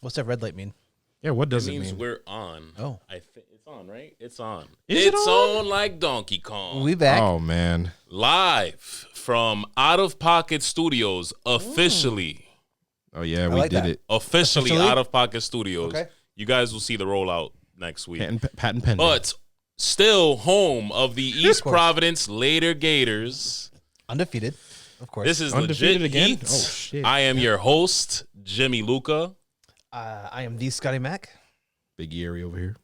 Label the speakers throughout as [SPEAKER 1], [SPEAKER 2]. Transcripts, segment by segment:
[SPEAKER 1] What's that red light mean?
[SPEAKER 2] Yeah, what does it
[SPEAKER 3] means
[SPEAKER 2] mean?
[SPEAKER 3] we're on.
[SPEAKER 1] Oh.
[SPEAKER 3] I think it's on, right? It's on.
[SPEAKER 2] Is it
[SPEAKER 3] it's
[SPEAKER 2] on?
[SPEAKER 3] on like Donkey Kong.
[SPEAKER 1] We back.
[SPEAKER 2] Oh man.
[SPEAKER 3] Live from Out of Pocket Studios, officially.
[SPEAKER 2] Oh yeah,
[SPEAKER 1] I
[SPEAKER 2] we
[SPEAKER 1] like
[SPEAKER 2] did
[SPEAKER 1] that.
[SPEAKER 2] it.
[SPEAKER 3] Officially
[SPEAKER 1] Officially?
[SPEAKER 3] Out of Pocket Studios.
[SPEAKER 1] Okay.
[SPEAKER 3] You guys will see the rollout next week.
[SPEAKER 2] Patent pending.
[SPEAKER 3] But still home of the East
[SPEAKER 1] course.
[SPEAKER 3] Providence Later Gators.
[SPEAKER 1] Undefeated, of course.
[SPEAKER 3] This is
[SPEAKER 2] Undefeated
[SPEAKER 3] legit
[SPEAKER 2] again?
[SPEAKER 3] heat.
[SPEAKER 2] Oh, shit.
[SPEAKER 3] I am your host, Jimmy Luca.
[SPEAKER 1] I am the Scotty Mac.
[SPEAKER 2] Big Yeri over here.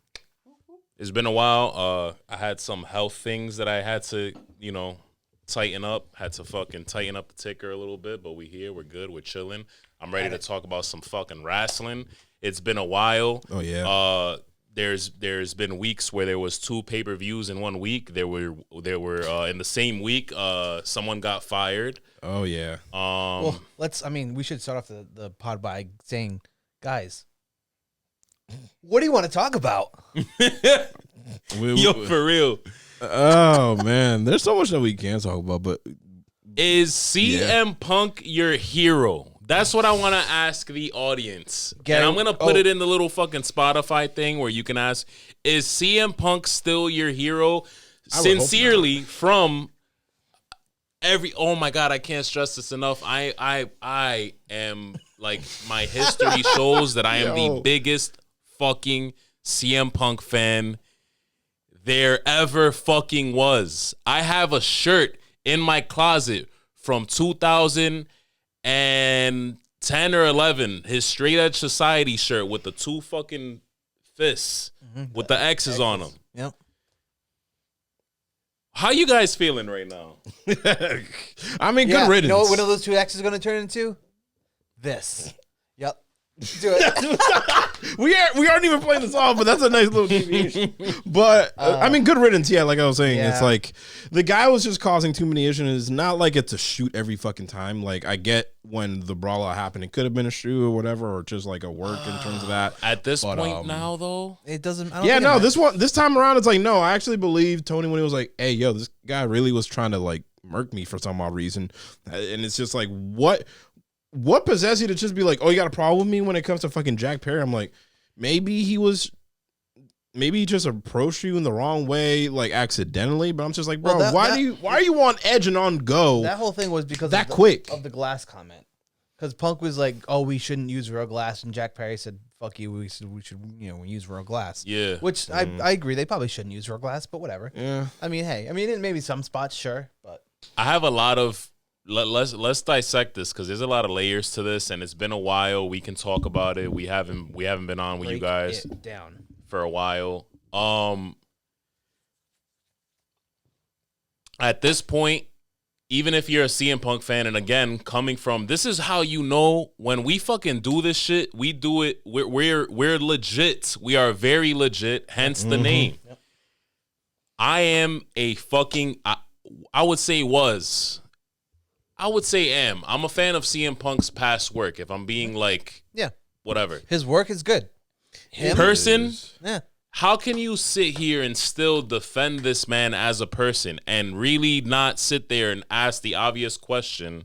[SPEAKER 3] It's been a while. I had some health things that I had to, tighten up. Had to fucking tighten up the ticker a little bit, but we here. We're good. We're chilling. I'm ready to talk about some fucking wrestling. It's been a while.
[SPEAKER 2] Oh yeah.
[SPEAKER 3] There's been weeks where there was 2 pay-per-views in 1 week. There were in the same week, someone got fired.
[SPEAKER 2] Oh yeah.
[SPEAKER 1] Well, we should start off the pod by saying, guys, what do you want to talk about?
[SPEAKER 3] Yo, for real.
[SPEAKER 2] Oh man, there's so much that we can talk about, but
[SPEAKER 3] Is CM Punk your hero? That's what I want to ask the audience.
[SPEAKER 1] Gary,
[SPEAKER 3] and I'm going to put it in the little fucking Spotify thing where you can ask, is CM Punk still your hero? Sincerely, from oh my God, I can't stress this enough. I am, like, my history shows that I am the biggest fucking CM Punk fan there ever fucking was. I have a shirt in my closet from 2010 or 11, his Straight Edge Society shirt with the 2 fucking fists with the X's on them.
[SPEAKER 1] Yep.
[SPEAKER 3] How you guys feeling right now?
[SPEAKER 2] I mean, good riddance.
[SPEAKER 1] You know what one of those 2 X's is going to turn into? This. Yep. Do it.
[SPEAKER 2] we aren't even playing the song, but that's a nice little deviation. But I mean, good riddance. Yeah, like I was saying, it's like the guy was just causing too many issues. It's not like it's a shoot every fucking time. Like I get when the brawler happened, it could have been a shoot or whatever, or just like a work in terms of that.
[SPEAKER 3] At this point now, though,
[SPEAKER 1] It doesn't.
[SPEAKER 2] This time around, it's like no. I actually believe Tony when he was like, "Hey, yo, this guy really was trying to like murk me for some odd reason," and it's just like What possessed you to just be like, oh, you got a problem with me when it comes to fucking Jack Perry? I'm like, maybe he just approached you in the wrong way, like accidentally. But I'm just like, bro, why are you on edge and on go?
[SPEAKER 1] That whole thing was because
[SPEAKER 2] quick
[SPEAKER 1] of the glass comment. Because Punk was like, oh, we shouldn't use real glass, and Jack Perry said, fuck you, we should use real glass.
[SPEAKER 3] Yeah.
[SPEAKER 1] Which I agree, they probably shouldn't use real glass, but whatever.
[SPEAKER 2] Yeah.
[SPEAKER 1] I mean, hey, in maybe some spots, sure, but
[SPEAKER 3] I have a lot of. Let's dissect this because there's a lot of layers to this, and it's been a while. We can talk about it. We haven't been on with you guys
[SPEAKER 1] down
[SPEAKER 3] for a while. At this point, even if you're a CM Punk fan, and again, coming from this is how you know when we fucking do this shit, we do it. We're legit. We are very legit. Hence the name. Yep. I am a fucking. I would say am. I'm a fan of CM Punk's past work. If I'm being like, whatever.
[SPEAKER 1] His work is good.
[SPEAKER 3] How can you sit here and still defend this man as a person and really not sit there and ask the obvious question,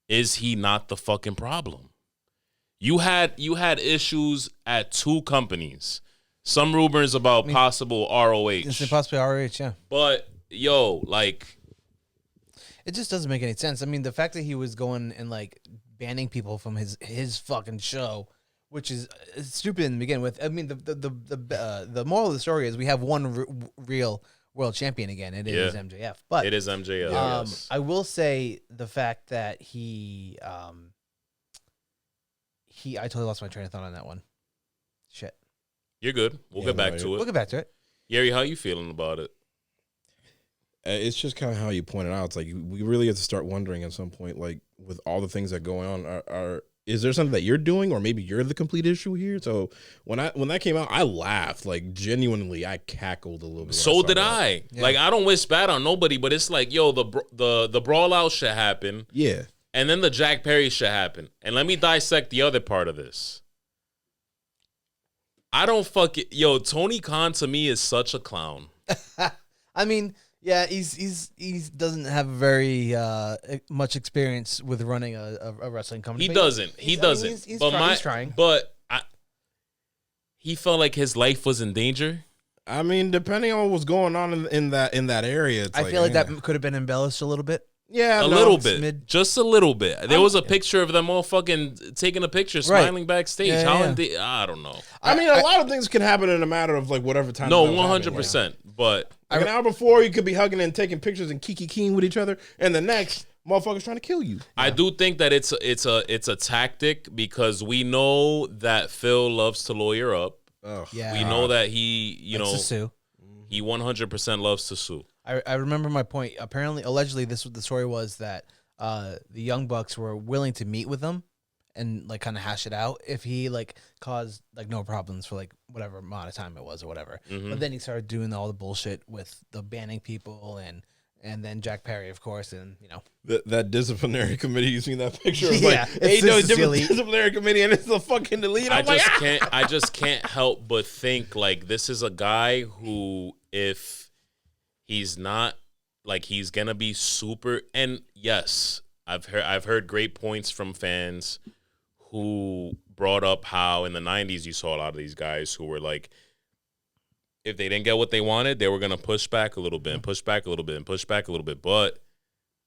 [SPEAKER 3] is he not the fucking problem? You had issues at 2 companies. Some rumors about possible ROH.
[SPEAKER 1] It's possibly ROH, yeah.
[SPEAKER 3] But, yo, like...
[SPEAKER 1] It just doesn't make any sense. I mean, the fact that he was going and like banning people from his fucking show, which is stupid to begin with. I mean, the moral of the story is we have one real world champion again. It is MJF, but
[SPEAKER 3] it is MJF. Yes.
[SPEAKER 1] I will say the fact that I totally lost my train of thought on that one. Shit.
[SPEAKER 3] You're good. We'll get back to it.
[SPEAKER 1] We'll get back to it.
[SPEAKER 3] Yeri, how you feeling about it?
[SPEAKER 2] It's just kind of how you pointed out. It's like we really have to start wondering at some point, like with all the things that go on, is there something that you're doing, or maybe you're the complete issue here? So when that came out, I laughed, like genuinely, I cackled a little bit.
[SPEAKER 3] So did I. Yeah. Like I don't wish bad on nobody, but it's like, yo, the brawl out should happen.
[SPEAKER 2] Yeah.
[SPEAKER 3] And then the Jack Perry should happen. And let me dissect the other part of this. I don't Tony Khan to me is such a clown.
[SPEAKER 1] I mean. Yeah, he doesn't have very much experience with running a wrestling company.
[SPEAKER 3] He doesn't. He doesn't.
[SPEAKER 1] He's
[SPEAKER 3] But
[SPEAKER 1] trying.
[SPEAKER 3] He felt like his life was in danger.
[SPEAKER 2] I mean, depending on what was going on in that area,
[SPEAKER 1] I feel like that could have been embellished a little bit.
[SPEAKER 2] Yeah,
[SPEAKER 3] a little bit, just a little bit. There was a picture of them all fucking taking a picture, smiling backstage.
[SPEAKER 1] Yeah.
[SPEAKER 3] I don't know.
[SPEAKER 2] I mean, a lot of things can happen in a matter of like whatever time.
[SPEAKER 3] No, 100%. But
[SPEAKER 2] like an hour before, you could be hugging and taking pictures and kiki-keying with each other, and the next motherfucker's trying to kill you.
[SPEAKER 3] I do think that it's a tactic because we know that Phil loves to lawyer up.
[SPEAKER 2] Oh,
[SPEAKER 1] yeah,
[SPEAKER 3] we know that he,
[SPEAKER 1] to sue.
[SPEAKER 3] He 100% loves to sue.
[SPEAKER 1] I remember my point. Apparently, allegedly, the story was that the Young Bucks were willing to meet with him and like kind of hash it out if he like caused like no problems for like whatever amount of time it was or whatever.
[SPEAKER 3] Mm-hmm.
[SPEAKER 1] But then he started doing all the bullshit with the banning people and then Jack Perry, of course, and
[SPEAKER 2] that disciplinary committee. You seen that picture? Of
[SPEAKER 1] Yeah,
[SPEAKER 2] hey, no, disciplinary committee, and it's the fucking elite.
[SPEAKER 3] I just can't help but think like this is a guy who, if he's not like, he's gonna be super. And yes, I've heard great points from fans who brought up how in the 90s you saw a lot of these guys who were like, if they didn't get what they wanted, they were gonna push back a little bit and push back a little bit and push back a little bit, but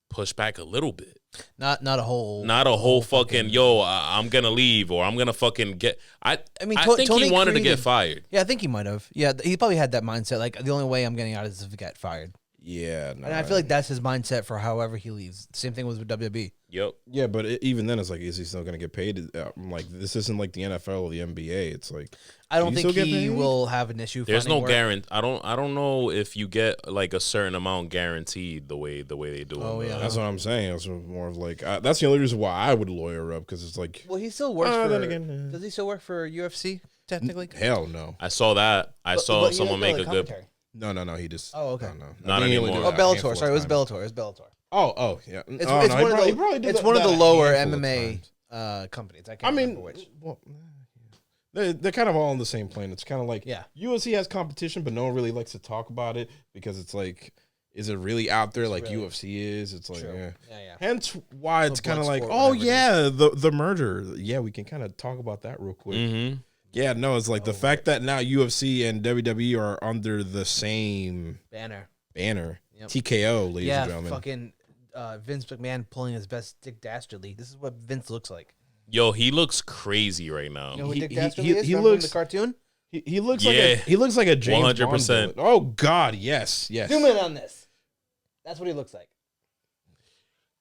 [SPEAKER 3] push back a little bit.
[SPEAKER 1] Not a whole
[SPEAKER 3] fucking I'm gonna leave or I'm gonna fucking get. I think
[SPEAKER 1] Tony
[SPEAKER 3] he wanted to get fired.
[SPEAKER 1] Yeah, I think he might have. Yeah, he probably had that mindset. Like the only way I'm getting out is if I get fired.
[SPEAKER 2] Yeah,
[SPEAKER 1] and I feel like that's his mindset for however he leaves. Same thing with WWE.
[SPEAKER 3] Yep.
[SPEAKER 2] Yeah, but even then, it's like, is he still going to get paid? Like, this isn't like the NFL or the NBA. It's like,
[SPEAKER 1] I don't think he will have an issue.
[SPEAKER 3] There's no guarantee. I don't know if you get like a certain amount guaranteed the way they do.
[SPEAKER 1] Oh yeah,
[SPEAKER 2] that's what I'm saying. It's more of like that's the only reason why I would lawyer up, because it's like,
[SPEAKER 1] well, he still works for. Then again, does he still work for UFC technically?
[SPEAKER 2] Hell no.
[SPEAKER 3] I saw that. I saw someone make a good.
[SPEAKER 2] No, he just.
[SPEAKER 1] Oh, okay.
[SPEAKER 2] No.
[SPEAKER 3] Not anymore.
[SPEAKER 1] Oh, Bellator. Sorry, it was Bellator.
[SPEAKER 2] Oh, yeah.
[SPEAKER 1] It's one of the lower MMA companies. I can't remember which.
[SPEAKER 2] Well, they're kind of all on the same plane. It's kind of like,
[SPEAKER 1] yeah,
[SPEAKER 2] UFC has competition, but no one really likes to talk about it because it's like, is it really out there like UFC is? It's like, yeah. Hence why it's kind of like, oh yeah, the merger. Yeah, we can kind of talk about that real quick.
[SPEAKER 3] Mm-hmm.
[SPEAKER 2] Yeah, no, it's like the fact that now UFC and WWE are under the same
[SPEAKER 1] banner.
[SPEAKER 2] Yep. TKO, ladies and gentlemen.
[SPEAKER 1] Fucking Vince McMahon pulling his best Dick Dastardly. This is what Vince looks like.
[SPEAKER 3] Yo, he looks crazy right now.
[SPEAKER 1] You know who Dick Dastardly is? He looks the cartoon.
[SPEAKER 2] He looks like a James 100%. Bond. Oh God, yes.
[SPEAKER 1] Zoom in on this. That's what he looks like.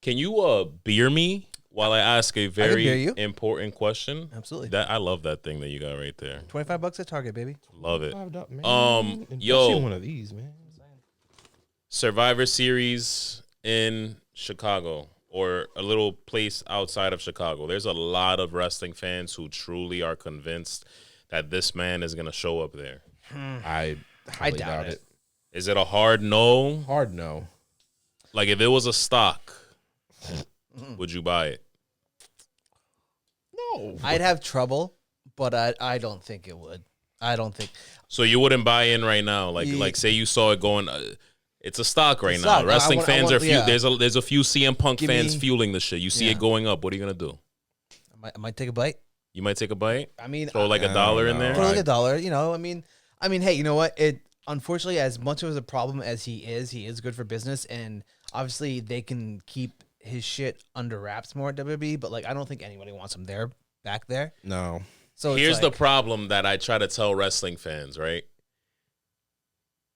[SPEAKER 3] Can you beer me while I ask a very important question?
[SPEAKER 1] Absolutely.
[SPEAKER 3] I love that thing that you got right there.
[SPEAKER 1] $25 at Target, baby.
[SPEAKER 3] Love it.
[SPEAKER 2] Yo, one of these, man.
[SPEAKER 3] Survivor Series in Chicago, or a little place outside of Chicago. There's a lot of wrestling fans who truly are convinced that this man is going to show up there.
[SPEAKER 2] I doubt it.
[SPEAKER 3] Is it a hard no?
[SPEAKER 2] Hard no.
[SPEAKER 3] Like, if it was a stock, would you buy it?
[SPEAKER 2] No.
[SPEAKER 1] I'd have trouble, but I don't think it would. I don't think.
[SPEAKER 3] So you wouldn't buy in right now? Like say you saw it going... it's a stock right now. Wrestling fans are few. There's a few CM Punk fans fueling the shit. You see it going up. What are you gonna do?
[SPEAKER 1] I might take a bite.
[SPEAKER 3] You might take a bite.
[SPEAKER 1] I mean,
[SPEAKER 3] throw like $1 in there.
[SPEAKER 1] Throw like $1. I mean, hey, you know what? It unfortunately, as much of a problem as he is good for business, and obviously they can keep his shit under wraps more at WWE. But like, I don't think anybody wants him back there.
[SPEAKER 2] No.
[SPEAKER 1] So
[SPEAKER 3] here's the problem that I try to tell wrestling fans, right?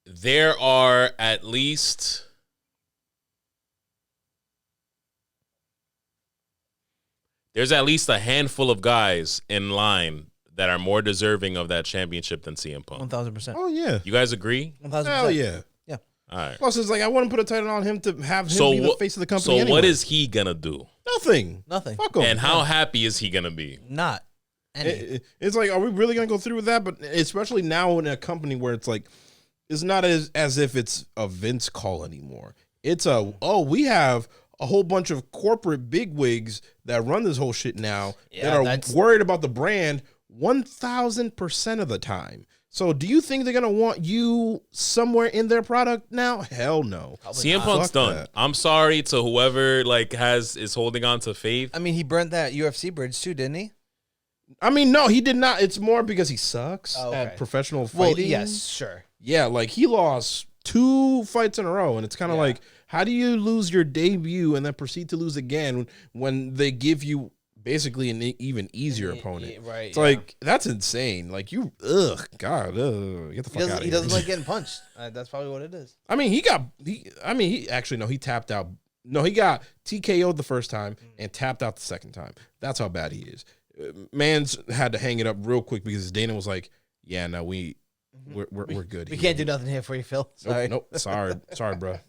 [SPEAKER 3] There are at least a handful of guys in line that are more deserving of that championship than CM Punk.
[SPEAKER 1] 1,000%.
[SPEAKER 2] Oh yeah.
[SPEAKER 3] You guys agree?
[SPEAKER 1] 1,000%.
[SPEAKER 2] Hell yeah.
[SPEAKER 1] Yeah.
[SPEAKER 3] All right.
[SPEAKER 2] Plus, it's like I wouldn't put a title on him to have him be the face of the company.
[SPEAKER 3] So
[SPEAKER 2] anyway.
[SPEAKER 3] what is he gonna do?
[SPEAKER 2] Nothing.
[SPEAKER 1] Fuck
[SPEAKER 2] him.
[SPEAKER 3] And how happy is he gonna be?
[SPEAKER 1] Not.
[SPEAKER 2] It's like, are we really gonna go through with that? But especially now in a company where it's like, it's not as if it's a Vince call anymore. It's we have a whole bunch of corporate bigwigs that run this whole shit now that are worried about the brand 1,000% of the time. So do you think they're going to want you somewhere in their product now? Hell no.
[SPEAKER 3] CM Punk's done. That. I'm sorry to whoever is holding on to faith.
[SPEAKER 1] I mean, he burnt that UFC bridge too, didn't he?
[SPEAKER 2] I mean, no, he did not. It's more because he sucks at professional fighting.
[SPEAKER 1] Well, yes, sure.
[SPEAKER 2] Yeah, like he lost 2 fights in a row, and it's kind of like, how do you lose your debut and then proceed to lose again when they give you basically an even easier opponent?
[SPEAKER 1] Right.
[SPEAKER 2] It's like, that's insane. Like, God, get the fuck out of here.
[SPEAKER 1] He doesn't like getting punched. That's probably what it is.
[SPEAKER 2] I mean, he tapped out. No, he got TKO'd the first time and tapped out the second time. That's how bad he is. Man's had to hang it up real quick because Dana was like, yeah, no, we're good.
[SPEAKER 1] We can't do nothing here for you, Phil. Sorry.
[SPEAKER 2] Nope. Sorry, bro.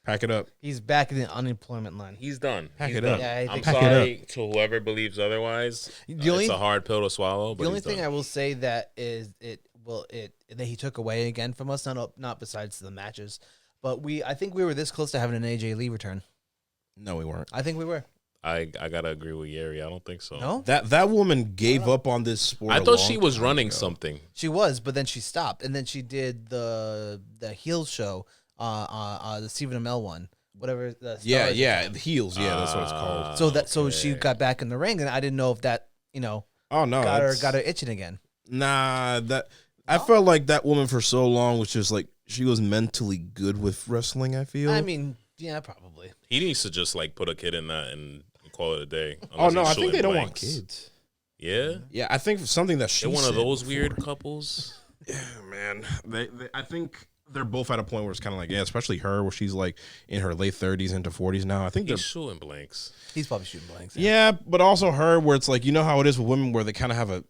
[SPEAKER 2] Pack it up.
[SPEAKER 1] He's back in the unemployment line.
[SPEAKER 3] He's done.
[SPEAKER 2] Pack it up.
[SPEAKER 1] Yeah,
[SPEAKER 3] I'm sorry to whoever believes otherwise.
[SPEAKER 1] It's
[SPEAKER 3] a hard pill to swallow. But
[SPEAKER 1] the only thing I will say that is that he took away again from us, not besides the matches, but I think we were this close to having an AJ Lee return.
[SPEAKER 2] No, we weren't.
[SPEAKER 1] I think we were.
[SPEAKER 3] I gotta agree with Yeri. I don't think so.
[SPEAKER 1] No,
[SPEAKER 2] that woman gave up on this sport.
[SPEAKER 3] I thought she was running something.
[SPEAKER 1] She was, but then she stopped, and then she did the heel show, the Stephen Amell one, whatever. The
[SPEAKER 2] heels. Yeah, that's what it's called.
[SPEAKER 1] So she got back in the ring, and I didn't know if that
[SPEAKER 2] Oh no,
[SPEAKER 1] got her itching again.
[SPEAKER 2] Nah, I felt like that woman for so long was just like she was mentally good with wrestling. I feel.
[SPEAKER 1] I mean, yeah, probably.
[SPEAKER 3] He needs to just like put a kid in that and call it a day.
[SPEAKER 2] Oh no, I think they don't want kids.
[SPEAKER 3] Yeah,
[SPEAKER 2] yeah, I think something that
[SPEAKER 3] they're one of those weird couples.
[SPEAKER 2] Yeah, man. I think they're both at a point where it's kind of like, yeah, especially her, where she's like in her late 30s into 40s now. I think
[SPEAKER 3] he's shooting blanks.
[SPEAKER 1] He's probably shooting blanks.
[SPEAKER 2] Yeah, but also her, where it's like, you know how it is with women, where they kind of have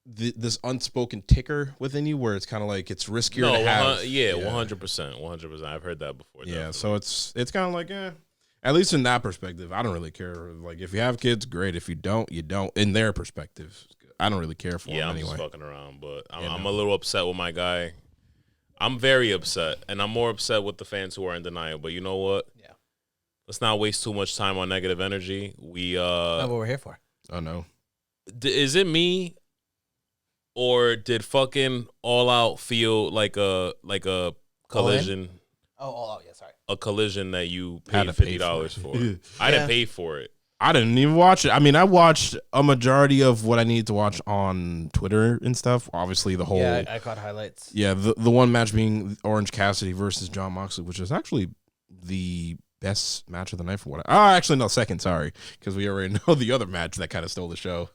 [SPEAKER 2] this unspoken ticker within you, where it's kind of like it's riskier to have.
[SPEAKER 3] 100%. I've heard that before.
[SPEAKER 2] Yeah, so it's kind of like, at least in that perspective, I don't really care. Like, if you have kids, great. If you don't, you don't. In their perspective, I don't really care for them anyway.
[SPEAKER 3] Yeah, I'm just fucking around, but I'm a little upset with my guy. I'm very upset, and I'm more upset with the fans who are in denial. But you know what?
[SPEAKER 1] Yeah.
[SPEAKER 3] Let's not waste too much time on negative energy.
[SPEAKER 1] Not what we're here for.
[SPEAKER 2] Oh no.
[SPEAKER 3] Is it me, or did fucking All Out feel like a collision?
[SPEAKER 1] All Out. Yeah, sorry.
[SPEAKER 3] A collision that you paid $50 for. I didn't pay for it.
[SPEAKER 2] I didn't even watch it. I mean, I watched a majority of what I needed to watch on Twitter and stuff. Obviously, the whole...
[SPEAKER 1] Yeah, I caught highlights.
[SPEAKER 2] Yeah, the one match being Orange Cassidy versus Jon Moxley, which is actually the best match of the night for what actually, no, second, sorry. Because we already know the other match that kind of stole the show.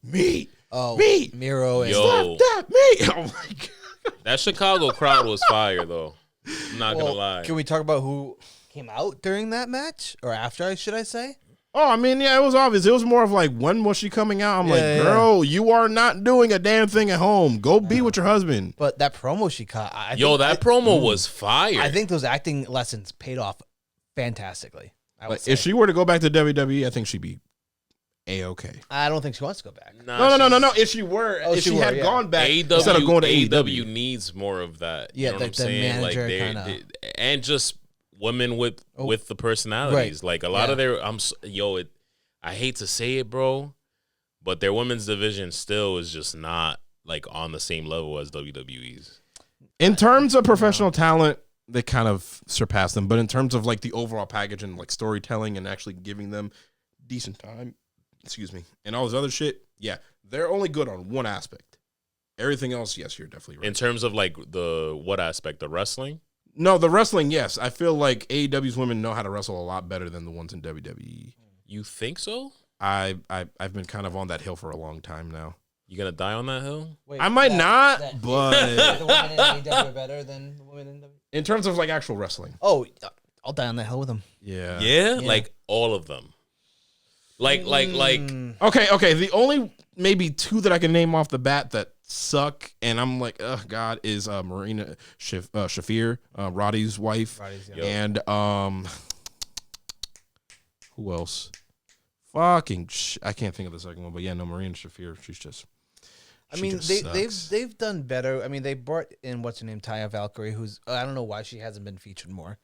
[SPEAKER 2] Meat!
[SPEAKER 1] Miro and...
[SPEAKER 2] Stop that! Meat! Oh, my God.
[SPEAKER 3] That Chicago crowd was fire, though. I'm not going to lie.
[SPEAKER 1] Can we talk about who came out during that match? Or after, should I say?
[SPEAKER 2] Oh, I mean, yeah, it was obvious. It was more of like, when was she coming out? I'm girl, you are not doing a damn thing at home. Go be with your husband.
[SPEAKER 1] But that promo she cut,
[SPEAKER 3] that promo was fire.
[SPEAKER 1] I think those acting lessons paid off fantastically.
[SPEAKER 2] If she were to go back to WWE, I think she'd be A-okay.
[SPEAKER 1] I don't think she wants to go back.
[SPEAKER 2] No. If she were, if she had gone back instead of going to AEW
[SPEAKER 3] needs more of that.
[SPEAKER 1] Yeah,
[SPEAKER 3] you know what I'm saying?
[SPEAKER 1] Manager
[SPEAKER 3] like and just women with the personalities.
[SPEAKER 1] Right.
[SPEAKER 3] Like a lot of their I hate to say it, bro, but their women's division still is just not like on the same level as WWE's.
[SPEAKER 2] In terms of professional talent, they kind of surpass them, but in terms of like the overall package and like storytelling and actually giving them decent time, and all this other shit, yeah, they're only good on one aspect. Everything else, yes, you're definitely right.
[SPEAKER 3] In terms of like what aspect? The wrestling?
[SPEAKER 2] No, the wrestling, yes. I feel like AEW's women know how to wrestle a lot better than the ones in WWE.
[SPEAKER 3] You think so?
[SPEAKER 2] I've been kind of on that hill for a long time now.
[SPEAKER 3] You gonna die on that hill?
[SPEAKER 1] Wait,
[SPEAKER 2] I might not, but
[SPEAKER 1] the women in AEW are better than the women in WWE.
[SPEAKER 2] In terms of like actual wrestling.
[SPEAKER 1] Oh, I'll die on that hill with them.
[SPEAKER 2] Yeah.
[SPEAKER 3] Yeah, like all of them. Like.
[SPEAKER 2] Okay. The only maybe two that I can name off the bat that suck, and I'm like, oh God, is Marina Shafir, Roddy's wife, and who else? I can't think of the second one, but yeah, no, Marina Shafir. She's just.
[SPEAKER 1] I mean, they've done better. I mean, they brought in what's her name, Taya Valkyrie, who's I don't know why she hasn't been featured more.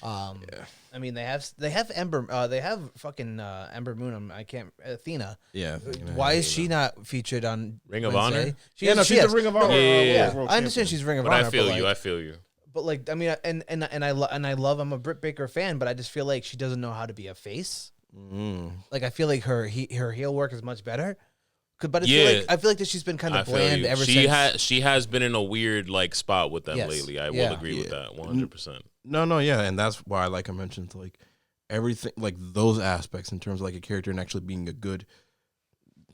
[SPEAKER 1] I mean, they have Ember. They have fucking Ember Moon. I can't Athena.
[SPEAKER 2] Yeah.
[SPEAKER 1] Why is she not featured on
[SPEAKER 3] Ring of
[SPEAKER 1] Wednesday?
[SPEAKER 3] Honor?
[SPEAKER 1] She's
[SPEAKER 2] the Ring of Honor.
[SPEAKER 3] Yeah.
[SPEAKER 1] I understand she's Ring of
[SPEAKER 3] But
[SPEAKER 1] Honor.
[SPEAKER 3] I feel
[SPEAKER 1] but
[SPEAKER 3] you.
[SPEAKER 1] like,
[SPEAKER 3] I feel you.
[SPEAKER 1] But like, I mean, and I love. I'm a Britt Baker fan, but I just feel like she doesn't know how to be a face. Like I feel like her heel work is much better. But I feel like that she's been kind of bland ever since.
[SPEAKER 3] She has been in a weird like spot with them lately. I will agree with that 100%.
[SPEAKER 2] No, yeah, and that's why, like I mentioned, like everything, like those aspects in terms of like a character and actually being a good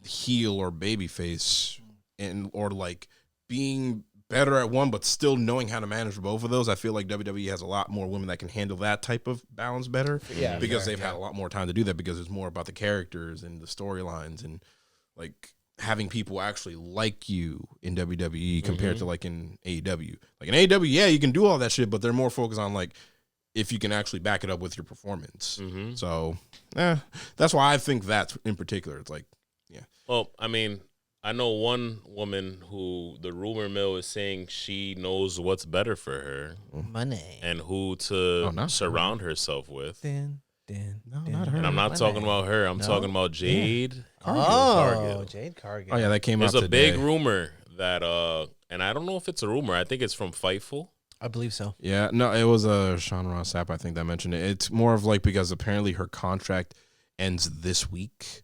[SPEAKER 2] heel or baby face, and or like being better at one but still knowing how to manage both of those. I feel like WWE has a lot more women that can handle that type of balance better.
[SPEAKER 1] Yeah,
[SPEAKER 2] because they've had a lot more time to do that because it's more about the characters and the storylines and like having people actually like you in WWE compared to like in AEW. Like in AEW, yeah, you can do all that shit, but they're more focused on like if you can actually back it up with your performance. So, that's why I think that in particular, it's like, yeah.
[SPEAKER 3] Well, I mean, I know one woman who the rumor mill is saying she knows what's better for her,
[SPEAKER 1] Money,
[SPEAKER 3] and who to surround herself with.
[SPEAKER 2] Not her.
[SPEAKER 3] And I'm not talking about her. I'm talking about Jade.
[SPEAKER 1] Cargill. Jade Cargill.
[SPEAKER 2] Oh yeah, that came out
[SPEAKER 3] There's a
[SPEAKER 2] today.
[SPEAKER 3] big rumor that and I don't know if it's a rumor. I think it's from Fightful.
[SPEAKER 1] I believe so.
[SPEAKER 2] Yeah, no, it was Sean Ross Sapp, I think, that mentioned it. It's more of like because apparently her contract ends this week.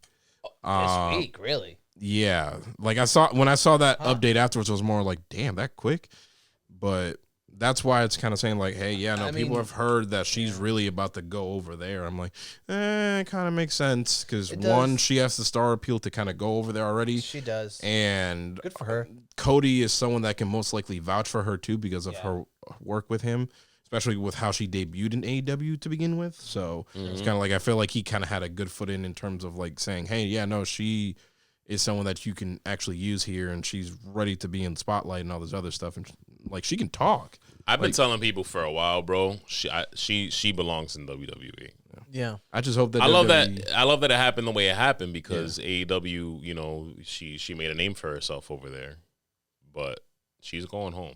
[SPEAKER 1] This week, really?
[SPEAKER 2] Yeah, like when I saw that update afterwards, it was more like, damn, that quick. But that's why it's kind of saying like, hey, yeah, no, people have heard that she's really about to go over there. I'm like, it kind of makes sense because one, she has the star appeal to kind of go over there already.
[SPEAKER 1] She does,
[SPEAKER 2] and
[SPEAKER 1] good for her.
[SPEAKER 2] Cody is someone that can most likely vouch for her too because of her work with him, especially with how she debuted in AEW to begin with. So it's kind of like I feel like he kind of had a good foot in terms of like saying, hey, yeah, no, she is someone that you can actually use here, and she's ready to be in spotlight and all this other stuff, and like she can talk.
[SPEAKER 3] I've been telling people for a while, bro. She belongs in WWE.
[SPEAKER 1] Yeah,
[SPEAKER 2] I just hope that
[SPEAKER 3] I love that it happened the way it happened because AEW, you know, she made a name for herself over there, but she's going home.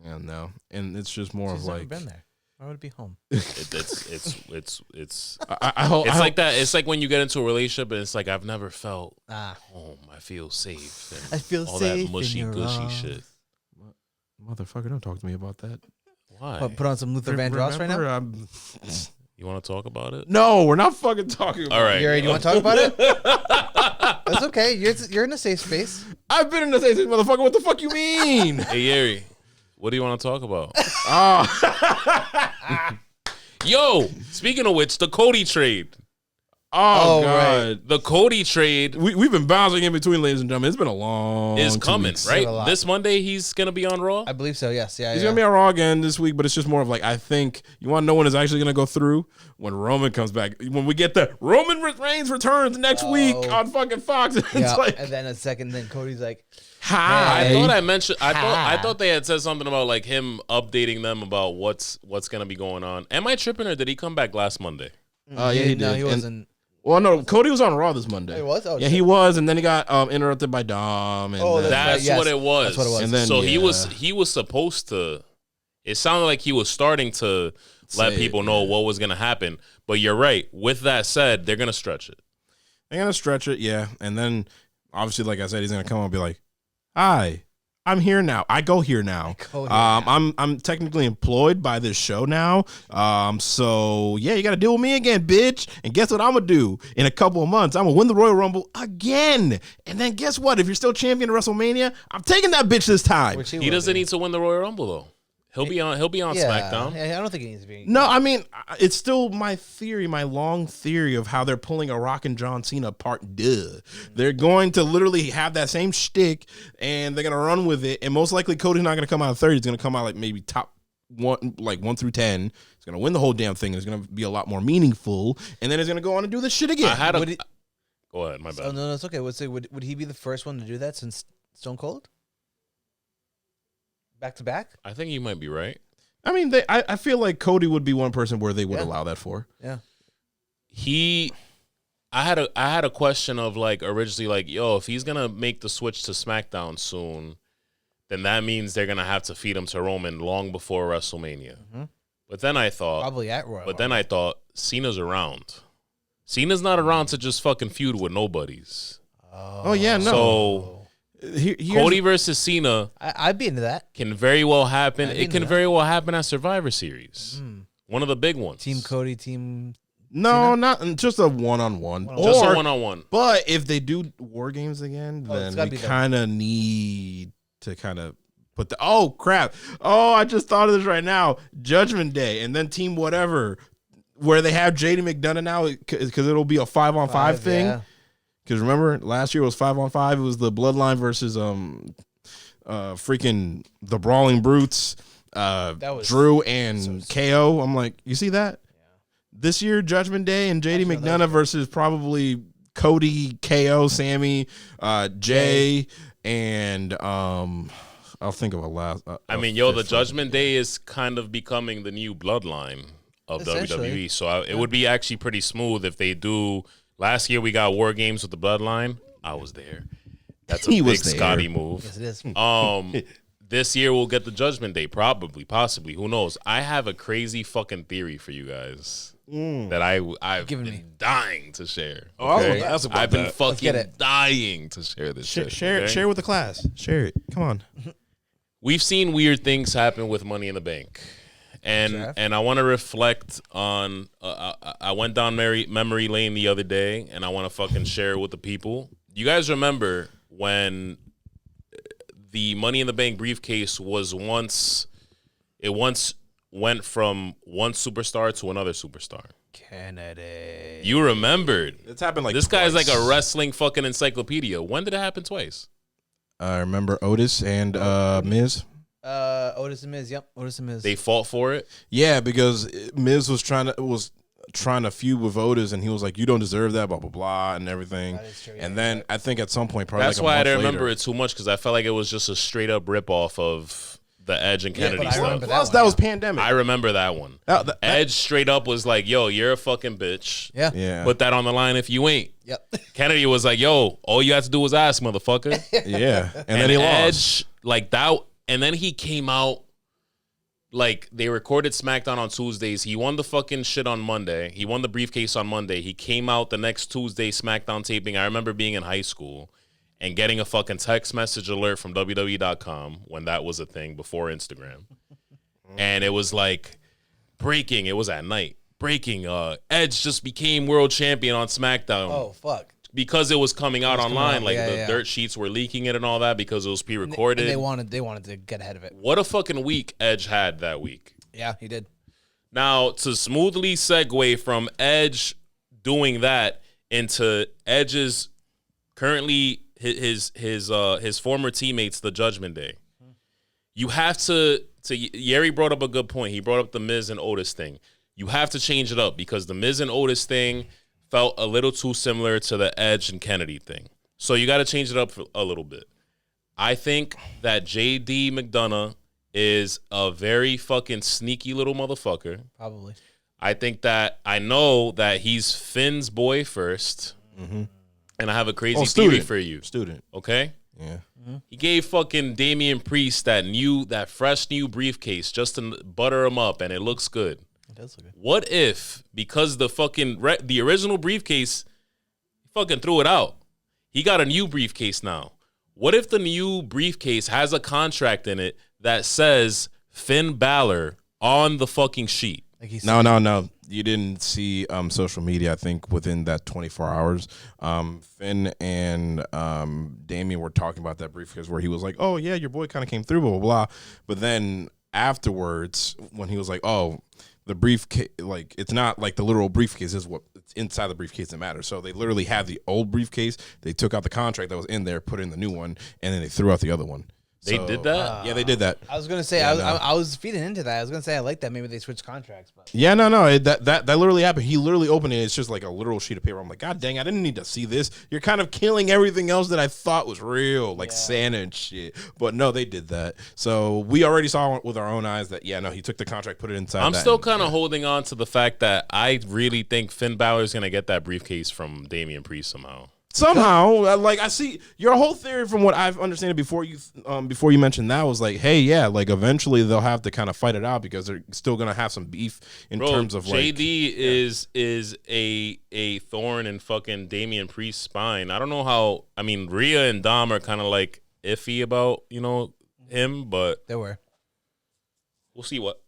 [SPEAKER 2] Yeah, no, and it's just more
[SPEAKER 1] she's
[SPEAKER 2] of like
[SPEAKER 1] never been there. Why would it be home?
[SPEAKER 3] It's
[SPEAKER 2] I hope
[SPEAKER 3] like that. It's like when you get into a relationship and it's like I've never felt home. I feel safe. And
[SPEAKER 1] I feel
[SPEAKER 3] all
[SPEAKER 1] safe
[SPEAKER 3] that mushy
[SPEAKER 1] in your
[SPEAKER 3] gushy
[SPEAKER 1] arms.
[SPEAKER 3] shit.
[SPEAKER 2] motherfucker, don't talk to me about that.
[SPEAKER 3] Why?
[SPEAKER 1] Put on some Luther Vandross right now.
[SPEAKER 3] You want to talk about it?
[SPEAKER 2] No, we're not fucking talking about
[SPEAKER 3] All right.
[SPEAKER 1] Gary, do you want to talk about it? That's okay. You're in a safe space.
[SPEAKER 2] I've been in the same thing, motherfucker. What the fuck you mean?
[SPEAKER 3] Hey, Yeri, what do you want to talk about? Yo, speaking of which, the Cody trade.
[SPEAKER 2] Oh, God.
[SPEAKER 1] right.
[SPEAKER 3] The Cody trade
[SPEAKER 2] We've been bouncing in between, ladies and gentlemen. It's been a long
[SPEAKER 3] is
[SPEAKER 2] 2
[SPEAKER 3] coming,
[SPEAKER 2] weeks.
[SPEAKER 3] right? This Monday, he's going to be on Raw?
[SPEAKER 1] I believe so. Yes. Yeah.
[SPEAKER 2] He's going to be on Raw again this week, but it's just more of like, I think, you want to know when it's actually going to go through? When Roman comes back. When we get the Roman Reigns returns next week on fucking Fox. It's
[SPEAKER 1] Yeah.
[SPEAKER 2] like,
[SPEAKER 1] And then a second, then Cody's like,
[SPEAKER 2] hi.
[SPEAKER 3] I thought I mentioned. I thought they had said something about like him updating them about what's gonna be going on. Am I tripping or did he come back last Monday?
[SPEAKER 2] Yeah, he did.
[SPEAKER 1] No, he wasn't.
[SPEAKER 2] Well, no, Cody was on Raw this Monday.
[SPEAKER 1] He was? Oh,
[SPEAKER 2] yeah,
[SPEAKER 1] shit.
[SPEAKER 2] he was, and then he got interrupted by Dom. And then,
[SPEAKER 3] That's
[SPEAKER 1] Yes,
[SPEAKER 3] what it was.
[SPEAKER 1] that's what it was.
[SPEAKER 2] And then,
[SPEAKER 3] So
[SPEAKER 2] yeah.
[SPEAKER 3] he was supposed to. It sounded like he was starting to let people know what was gonna happen. But you're right. With that said, they're gonna stretch it.
[SPEAKER 2] They're gonna stretch it, yeah, and then obviously, like I said, he's gonna come and be like, "Hi, I'm here now. I go here now. I'm technically employed by this show now. So yeah, you got to deal with me again, bitch. And guess what I'm gonna do in a couple of months? I'm gonna win the Royal Rumble again. And then guess what? If you're still champion of WrestleMania, I'm taking that bitch this time.
[SPEAKER 1] Which
[SPEAKER 3] He doesn't need to win the Royal Rumble though. He'll be on SmackDown.
[SPEAKER 1] Yeah, I don't think he needs to be.
[SPEAKER 2] No, I mean, it's still my theory, my long theory of how they're pulling a Rock and John Cena part deux. They're going to literally have that same shtick, and they're going to run with it, and most likely Cody's not going to come out of 30. He's going to come out like maybe top 1, like 1 through 10. He's going to win the whole damn thing, and it's going to be a lot more meaningful, and then he's going to go on and do this shit again.
[SPEAKER 3] Go ahead, my bad.
[SPEAKER 1] Oh, no, it's okay. Would he be the first one to do that since Stone Cold? Back to back?
[SPEAKER 3] I think you might be right.
[SPEAKER 2] I mean, I feel like Cody would be one person where they would allow that for.
[SPEAKER 1] Yeah.
[SPEAKER 3] I had a question of like originally like, yo, if he's gonna make the switch to SmackDown soon, then that means they're gonna have to feed him to Roman long before WrestleMania. But then I thought,
[SPEAKER 1] Probably at Royal.
[SPEAKER 3] but then I thought, Cena's around. Cena's not around to just fucking feud with nobodies.
[SPEAKER 2] Oh yeah, no.
[SPEAKER 3] So Cody versus Cena
[SPEAKER 1] I'd be into that.
[SPEAKER 3] can very well happen.
[SPEAKER 1] I'd be
[SPEAKER 3] It can
[SPEAKER 1] into
[SPEAKER 3] very well happen at Survivor Series. One of the big ones.
[SPEAKER 1] Team Cody, team.
[SPEAKER 2] No, not just a one-on-one.
[SPEAKER 3] Just a one-on-one.
[SPEAKER 2] But if they do War Games again,
[SPEAKER 1] it's
[SPEAKER 2] then
[SPEAKER 1] gotta
[SPEAKER 2] we
[SPEAKER 1] be there.
[SPEAKER 2] kind of need to kind of put the. Oh crap! Oh, I just thought of this right now. Judgment Day, and then Team Whatever, where they have JD McDonough now, because it'll be a 5-on-5 thing.
[SPEAKER 1] Yeah.
[SPEAKER 2] Because remember, last year was 5-on-5. It was the Bloodline versus freaking the Brawling Brutes,
[SPEAKER 1] That was
[SPEAKER 2] Drew and KO. I'm like, you see that? This year, Judgment Day and JD McDonough versus probably Cody, KO, Sammy, Jay, and I'll think of a last.
[SPEAKER 3] I mean, the Judgment Day is kind of becoming the new bloodline of
[SPEAKER 1] Essentially.
[SPEAKER 3] WWE. So it would be actually pretty smooth if they do. Last year we got War Games with the Bloodline. I was there. That's a big Scotty move.
[SPEAKER 1] Yes, it is.
[SPEAKER 3] This year we'll get the Judgment Day, probably, possibly. Who knows? I have a crazy fucking theory for you guys that I've been dying to share. Okay? I've been fucking dying to share this shit.
[SPEAKER 2] Share it with the class. Share it. Come on.
[SPEAKER 3] We've seen weird things happen with Money in the Bank. And I want to reflect on I went down memory lane the other day, and I want to fucking share it with the people. You guys remember when the Money in the Bank briefcase was once went from one superstar to another superstar?
[SPEAKER 1] Kennedy.
[SPEAKER 3] You remembered.
[SPEAKER 2] It's happened like
[SPEAKER 3] this guy's
[SPEAKER 2] twice.
[SPEAKER 3] like a wrestling fucking encyclopedia. When did it happen twice?
[SPEAKER 2] I remember Otis and Miz.
[SPEAKER 1] Otis and Miz. Yep, Otis and Miz.
[SPEAKER 3] They fought for it.
[SPEAKER 2] Yeah, because Miz was trying to feud with Otis, and he was like, "You don't deserve that," blah blah blah, and everything.
[SPEAKER 1] That is true, yeah,
[SPEAKER 2] and then I think at some point, probably
[SPEAKER 3] that's
[SPEAKER 2] like a
[SPEAKER 3] why I
[SPEAKER 2] month
[SPEAKER 3] didn't remember
[SPEAKER 2] later,
[SPEAKER 3] it too much, because I felt like it was just a straight up rip off of the Edge and Kennedy
[SPEAKER 1] but I
[SPEAKER 3] stuff.
[SPEAKER 1] remember
[SPEAKER 2] Plus,
[SPEAKER 1] that
[SPEAKER 2] that
[SPEAKER 1] one,
[SPEAKER 2] was
[SPEAKER 1] yeah.
[SPEAKER 2] pandemic.
[SPEAKER 3] I remember that one. Edge straight up was like, "Yo, you're a fucking bitch.
[SPEAKER 1] Yeah.
[SPEAKER 2] Yeah.
[SPEAKER 3] Put that on the line if you ain't."
[SPEAKER 1] Yep.
[SPEAKER 3] Kennedy was like, "Yo, all you have to do is ask, motherfucker."
[SPEAKER 2] Yeah. And then he lost.
[SPEAKER 3] Edge, like that, and then he came out. Like, they recorded SmackDown on Tuesdays. He won the fucking shit on Monday. He won the briefcase on Monday. He came out the next Tuesday SmackDown taping. I remember being in high school and getting a fucking text message alert from WWE.com when that was a thing before Instagram. And it was like, breaking. It was at night. Breaking. Edge just became world champion on SmackDown.
[SPEAKER 1] Oh fuck.
[SPEAKER 3] Because it was coming out online.
[SPEAKER 1] out,
[SPEAKER 3] Like,
[SPEAKER 1] yeah,
[SPEAKER 3] the
[SPEAKER 1] yeah.
[SPEAKER 3] dirt sheets were leaking it and all that because it was pre-recorded.
[SPEAKER 1] And they wanted to get ahead of it.
[SPEAKER 3] What a fucking week Edge had that week.
[SPEAKER 1] Yeah, he did.
[SPEAKER 3] Now, to smoothly segue from Edge doing that into Edge's currently his former teammates, the Judgment Day. You have to Yeri brought up a good point. He brought up the Miz and Otis thing. You have to change it up because the Miz and Otis thing felt a little too similar to the Edge and Kennedy thing. So you got to change it up a little bit. I think that JD McDonough is a very fucking sneaky little motherfucker.
[SPEAKER 1] Probably.
[SPEAKER 3] I know that he's Finn's boy first.
[SPEAKER 2] Mm-hmm.
[SPEAKER 3] And I have a crazy theory for you.
[SPEAKER 2] Student.
[SPEAKER 3] Okay?
[SPEAKER 2] Yeah.
[SPEAKER 3] He gave fucking Damian Priest that fresh new briefcase just to butter him up, and it looks good.
[SPEAKER 1] It does look good.
[SPEAKER 3] What if, because the fucking the original briefcase, he fucking threw it out. He got a new briefcase now. What if the new briefcase has a contract in it that says Finn Balor on the fucking sheet?
[SPEAKER 1] Like he's
[SPEAKER 2] No. You didn't see social media, I think, within that 24 hours. Finn and Damian were talking about that briefcase where he was like, "Oh, yeah, your boy kind of came through, blah, blah, blah." But then afterwards, when he was like, "Oh, the briefcase, like, it's not like the literal briefcase is what's inside the briefcase that matters." So they literally had the old briefcase. They took out the contract that was in there, put in the new one, and then they threw out the other one.
[SPEAKER 3] They did that?
[SPEAKER 2] Yeah, they did that.
[SPEAKER 1] I was gonna say I was feeding into that. I was gonna say I like that. Maybe they switched contracts, but
[SPEAKER 2] Yeah, no, that literally happened. He literally opened it. It's just like a literal sheet of paper. I'm like, God dang, I didn't need to see this. You're kind of killing everything else that I thought was real, like Santa and shit. But no, they did that. So we already saw with our own eyes that, yeah, no, he took the contract, put it inside.
[SPEAKER 3] I'm still kind of holding on to the fact that I really think Finn Balor is going to get that briefcase from Damian Priest somehow.
[SPEAKER 2] Somehow, like I see your whole theory from what I've understood before you mentioned that was like, hey, yeah, like eventually they'll have to kind of fight it out because they're still gonna have some beef in terms of like
[SPEAKER 3] JD is a thorn in fucking Damian Priest's spine. I don't know how. I mean, Rhea and Dom are kind of like iffy about him, but
[SPEAKER 1] They were.
[SPEAKER 3] we'll see what.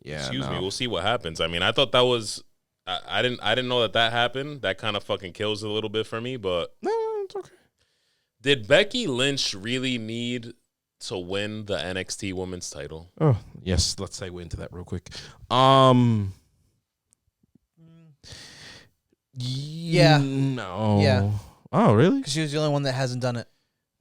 [SPEAKER 2] yeah.
[SPEAKER 3] Excuse me. We'll see what happens. I mean, I thought that was. I didn't know that happened. That kind of fucking kills it a little bit for me. But
[SPEAKER 2] No, it's okay.
[SPEAKER 3] did Becky Lynch really need to win the NXT Women's title?
[SPEAKER 2] Oh yes, let's segue into that real quick.
[SPEAKER 1] Yeah.
[SPEAKER 2] No.
[SPEAKER 1] Yeah.
[SPEAKER 2] Oh really?
[SPEAKER 1] Because she was the only one that hasn't done it.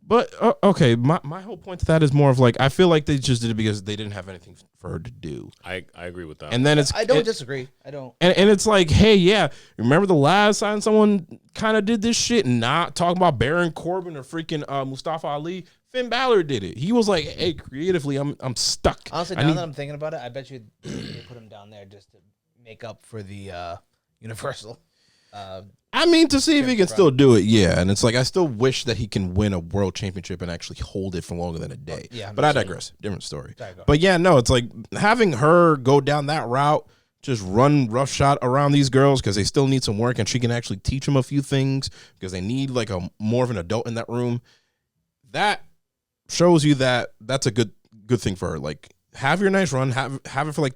[SPEAKER 2] But okay, my whole point to that is more of like I feel like they just did it because they didn't have anything for her to do.
[SPEAKER 3] I agree with that.
[SPEAKER 2] And then
[SPEAKER 1] I don't disagree. I don't.
[SPEAKER 2] And it's like, hey, yeah, remember the last time someone kind of did this shit, not talking about Baron Corbin or freaking Mustafa Ali? Finn Balor did it. He was like, hey, creatively, I'm stuck.
[SPEAKER 1] Honestly, now that I'm thinking about it, I bet you they put him down there just to make up for the Universal.
[SPEAKER 2] I mean, to see if he can still do it, yeah. And it's like, I still wish that he can win a world championship and actually hold it for longer than a day.
[SPEAKER 1] Yeah,
[SPEAKER 2] but I digress. Different story.
[SPEAKER 1] Sorry, go
[SPEAKER 2] But yeah, no, it's like having her go down that route, just run roughshod around these girls because they still need some work and she can actually teach them a few things because they need like a more of an adult in that room. That shows you that that's a good thing for her. Like, have your nice run, have it for like